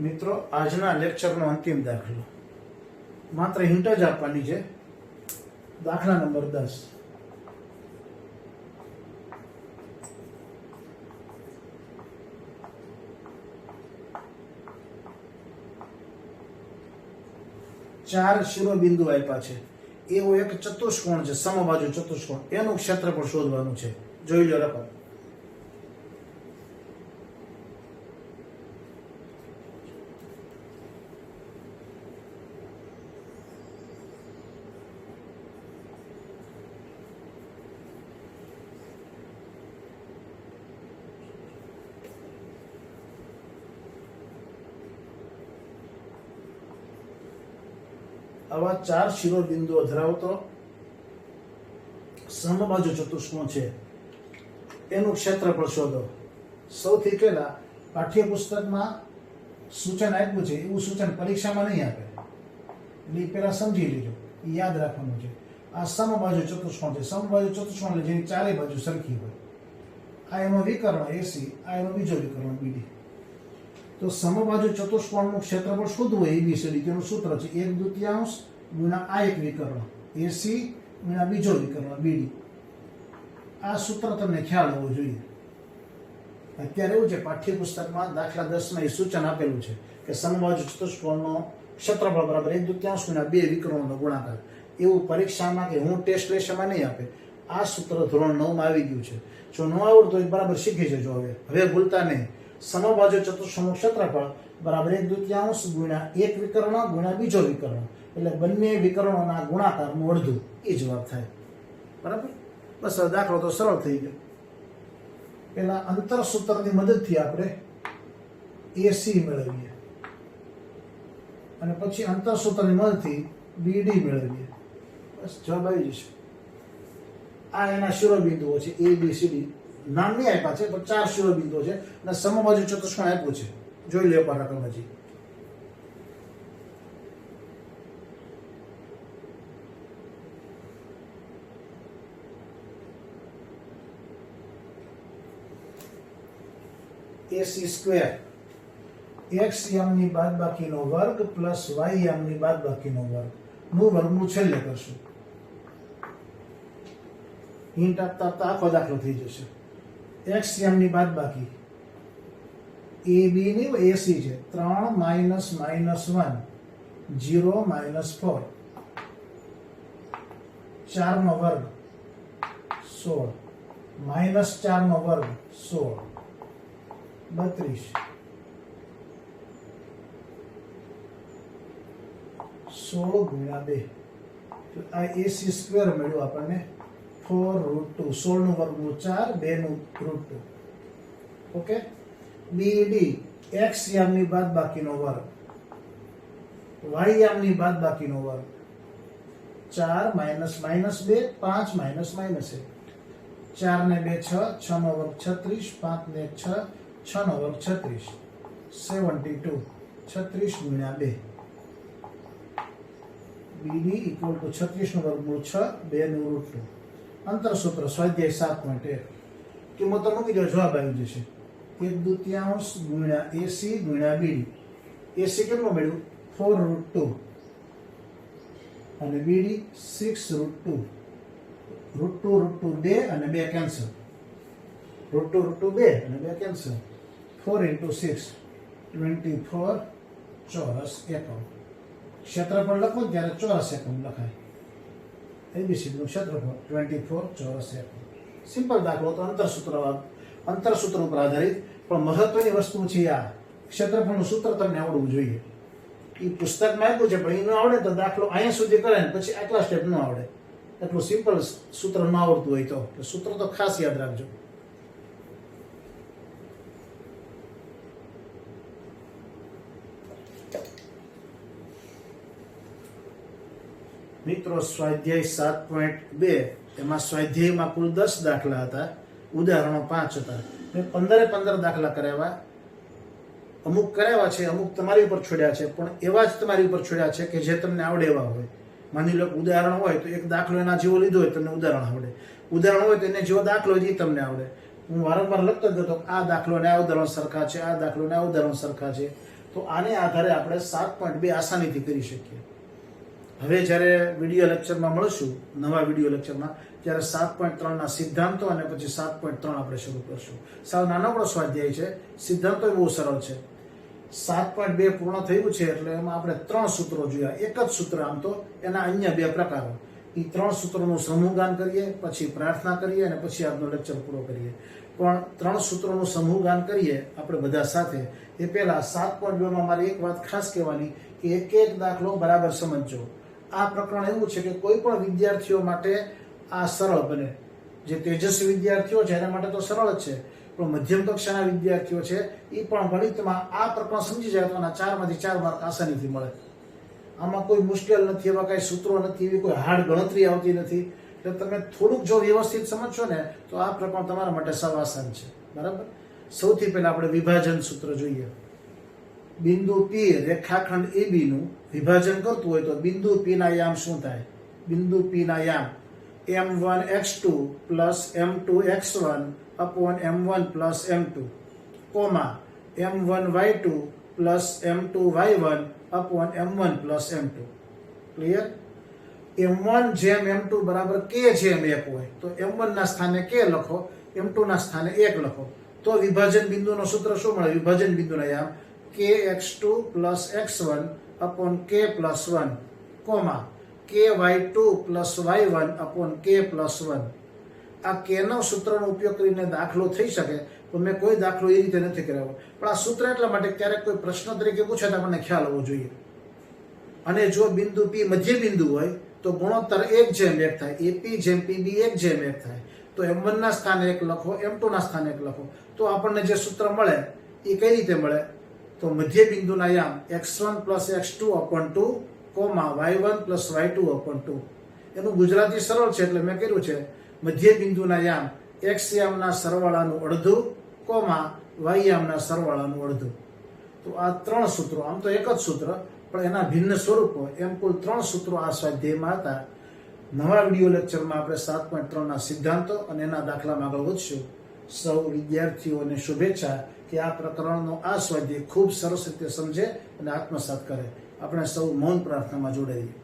મિત્રો આજના લેક્ચરનો અંતિમ દાખલો, માત્ર હિન્ટ જ આપવાની છે. દાખલા નંબર 10. ચાર શિરોબિંદુ આપ્યા છે. એવો એક ચતુષ્કોણ છે, સમબાજુ ચતુષ્કોણ, એનું ક્ષેત્રફળ શોધવાનું છે. જોઈ લો રકમ. આવા ચાર શિરોબિંદુઓ ધરાવતો સમબાજુ ચતુષ્કોણ છે, એનું ક્ષેત્રફળ શોધો. સૌથી પહેલા પાઠ્યપુસ્તકમાં સૂચન આપ્યું છે, એવું સૂચન પરીક્ષામાં નહીં આપે, એટલે પહેલા સમજી લીધું, યાદ રાખવાનું છે. આ સમબાજુ ચતુષ્કોણ છે. સમબાજુ ચતુષ્કોણ એટલે જેની ચારે બાજુ સરખી હોય. આ એનો વિકર્ણ AC, આ એનો બીજો વિકર્ણ BD. તો સમબાજુ ચતુષ્કોણનું ક્ષેત્રફળ શોધવું હોય ABCD, તેનું સૂત્ર છે 1/2 ગુણ્યા આ એક વિકર્ણ AC ગુણ્યા બીજો વિકર્ણ BD. આ સૂત્ર તમને ખ્યાલ હોવો જોઈએ. અત્યારે એવું છે, પાઠ્યપુસ્તકમાં દાખલા 10 માં એ સૂચન આપેલું છે કે સમબાજુ ચતુષ્કોણનો ક્ષેત્રફળ બરાબર 1/2 ગુણ્યા બે વિકર્ણોનો ગુણાકાર. એવું પરીક્ષામાં કે હું ટેસ્ટ લેશનમાં નહીં આપે. આ સૂત્ર ધોરણ 9 માં આવી ગયું છે. જો ન આવડતું હોય બરાબર શીખી જજો. હવે ભૂલતા નહીં. સમબાજુ ચતુષ્કોણનું ક્ષેત્રફળ બરાબર 1/2 ગુણ્યા એક વિકર્ણ ગુણ્યા બીજો વિકર્ણ, એટલે બંને વિકર્ણોના ગુણાકારનું અડધું, એ જવાબ થાય. બરાબર? બસ દાખલો તો સરળ થઈ ગયો. પેલા અંતર સૂત્રની મદદથી આપણે AC મેળવીએ અને પછી અંતર સૂત્રની મદદથી BD મેળવીએ. બસ જવાબ આવી જશે. આ એના શિરોબિંદુઓ છે ABCD. નામ નહીં આપ્યા છે, પણ ચાર શિરોબિંદુઓ છે અને સમબાજુ ચતુષ્કોણ આપ્યું છે. જોઈ લો પર રકમ હજી. AC સ્ક્વેર x ની બાદબાકીનો વર્ગ પ્લસ y ની બાદબાકીનો વર્ગ નું વર્ગમૂળ છેલ્લે કરશું. હિન્ટ આપતા આપતા આખો દાખલો થઈ જશે. x ની બાદબાકી AB ની AC છે 3 - -1 0 - 4 4 નો વર્ગ 16 -4 નો વર્ગ 16 32 16 ગુણ્યા 2. આ AC સ્ક્વેર મળ્યું આપણને 4√2. 16 નું વર્ગમૂળ 4, 2 નું √2. ઓકે. BD x ની બાદબાકીનો વર્ગ y ની બાદબાકીનો વર્ગ 4 - -2 5 - -1 4 ને 2 6 6 નો વર્ગ 36 5 ને 6 6 નો વર્ગ 36 72 36 ગુણ્યા 2. BD = 36 નું વર્ગમૂળ 6, 2 નું √2. અંતર સૂત્ર સ્વાધ્યાય 7.1. કિંમતો મૂકી દો, જવાબ આવી જશે 1/2 ગુણ્યા AC ગુણ્યા BD. AC કેટલું મળ્યું? 4√2 અને BD 6√2. √2 2 અને 2 કેન્સલ. √2 2 અને 2 કેન્સલ. 4 × 6 24 ચોરસ એકમ. ક્ષેત્રફળ લખો ત્યારે ચોરસ એકમ લખાય. ABCD નું ક્ષેત્રફળ 24 ચોરસ એકમ. સિમ્પલ દાખલો તો અંતર સૂત્ર ઉપર આધારિત, પણ મહત્વની વસ્તુ છે આ ક્ષેત્રફળનું સૂત્ર તમને આવડવું જોઈએ. એ પુસ્તકમાં આપ્યું છે, પણ એ ન આવડે તો દાખલો અહીંયા સુધી કરે ને પછી આટલા સ્ટેપ ન આવડે. એટલું સિમ્પલ સૂત્ર ન આવડતું હોય તો સૂત્ર તો ખાસ યાદ રાખજો. મિત્રો સ્વાધ્યાય 7.2 એમાં સ્વાધ્યાયમાં કુલ 10 દાખલા હતા, ઉદાહરણો 5 હતા. મેં 15 દાખલા કરાવ્યા. અમુક કરાવ્યા છે, અમુક તમારી ઉપર છોડ્યા છે, પણ એવા જ તમારી ઉપર છોડ્યા છે કે જે તમને આવડે એવા હોય. માની લો ઉદાહરણ હોય તો એક દાખલો એના જેવો લીધો હોય તમને ઉદાહરણ આવડે, ઉદાહરણ હોય તો એને જેવો દાખલો હોય એ તમને આવડે. હું વારંવાર લખતો જ હતો આ દાખલો ને આ ઉદાહરણ સરખા છે, આ દાખલો ને આ ઉદાહરણ સરખા છે. તો આને આધારે આપણે 7.2 આસાનીથી કરી શકીએ. હવે જ્યારે વિડીયો લેક્ચરમાં મળશું, નવા વિડીયો લેક્ચરમાં, ત્યારે 7.3 ના સિદ્ધાંતો અને પછી 7.3 આપણે શરૂ કરશું. સાવ નાનકડો સ્વાધ્યાય છે, સિદ્ધાંતો બહુ સરળ છે. 7.2 પૂર્ણ થયું છે એટલે એમાં આપણે 3 સૂત્રો જોયા. એક જ સૂત્ર, આમ તો એના અન્ય 2 પ્રકારો. એ 3 સૂત્રોનું સમૂહગાન કરીએ, પછી પ્રાર્થના કરીએ અને પછી આજનો લેક્ચર પૂરો કરીએ. પણ 3 સૂત્રોનું સમૂહગાન કરીએ આપણે બધા સાથે એ પહેલા 7.2 માં મારી એક વાત ખાસ કહેવાની કે એક દાખલો બરાબર સમજજો. આ પ્રકરણ એવું છે કે કોઈ પણ વિદ્યાર્થીઓ માટે આ સરળ બને. જે તેજસ્વી વિદ્યાર્થીઓ છે એના માટે તો સરળ જ છે, પણ મધ્યમ કક્ષાના વિદ્યાર્થીઓ છે એ પણ ગણિતમાં આ પ્રકરણ સમજી જાય તો આના 4 માંથી 4 માર્ક આસાનીથી મળે. આમાં કોઈ મુશ્કેલ નથી, એવા કઈ સૂત્રો નથી, એવી કોઈ હાર્ડ ગણતરી આવતી નથી. એટલે તમે થોડુંક જો વ્યવસ્થિત સમજશો ને તો આ પ્રકરણ તમારા માટે સાવ આસાન છે. બરાબર. સૌથી પહેલા આપણે વિભાજન સૂત્ર જોઈએ. બિંદુ P રેખાખંડ AB નું વિભાજન કરતું હોય તો બિંદુ P ના યામ શું થાય? બિંદુ P ના યામ m1x2 plus m2x1 upon m1 plus m2 comma m1y2 plus m2y1 upon m1 plus m2. Clear? m1 જેમ m2 બરાબર k જેમ 1 હોય તો m1 ના સ્થાને k લખો, m2 ના સ્થાને 1 લખો, તો વિભાજન બિંદુનો સૂત્ર શું મળે? વિભાજન બિંદુના યામ kx2 plus x1 upon k plus 1 comma ky2 plus y1 upon k plus 1. આ k નો સૂત્રનો ઉપયોગ કરીને દાખલો થઈ શકે, તો મેં કોઈ દાખલો એ રીતે નથી કરાવ્યો. પણ આ સૂત્ર એટલા માટે ક્યારેક કોઈ પ્રશ્ન તરીકે પૂછે તો આપણને ખ્યાલ હોવો જોઈએ. અને જો બિંદુ P મધ્ય બિંદુ હોય તો ગુણોત્તર 1 જેમ 1 થાય, AP જેમ PB 1 જેમ 1 થાય. તો m1 ના સ્થાને 1 લખો, m2 ના સ્થાને 1 લખો, તો આપણને જે સૂત્ર મળે એ કઈ રીતે મળે? તો મધ્ય બિંદુના યામ x1 plus x2 upon 2 comma y1 plus y2 upon 2. એનું ગુજરાતી સરળ છે એટલે મેં કર્યું છે મધ્ય બિંદુના યામ x યામના સરવાળાનું અડધું કોમા y યામના સરવાળાનું અડધું. તો આ 3 સૂત્રો, આમ તો એક જ સૂત્ર પણ એના ભિન્ન સ્વરૂપો, એમ કુલ 3 સૂત્રો આ સ્વાધ્યાયમાં હતા. નવા વિડીયો લેક્ચરમાં આપણે 7.3 ના સિદ્ધાંતો અને એના દાખલામાં આગળ વધશું. સૌ વિદ્યાર્થીઓને શુભેચ્છા કે આ પ્રકરણનો આ સ્વાધ્યાય ખૂબ સરસ રીતે સમજે અને આત્મસાત કરે. આપણે સૌ મૌન પ્રાર્થનામાં જોડાઈએ.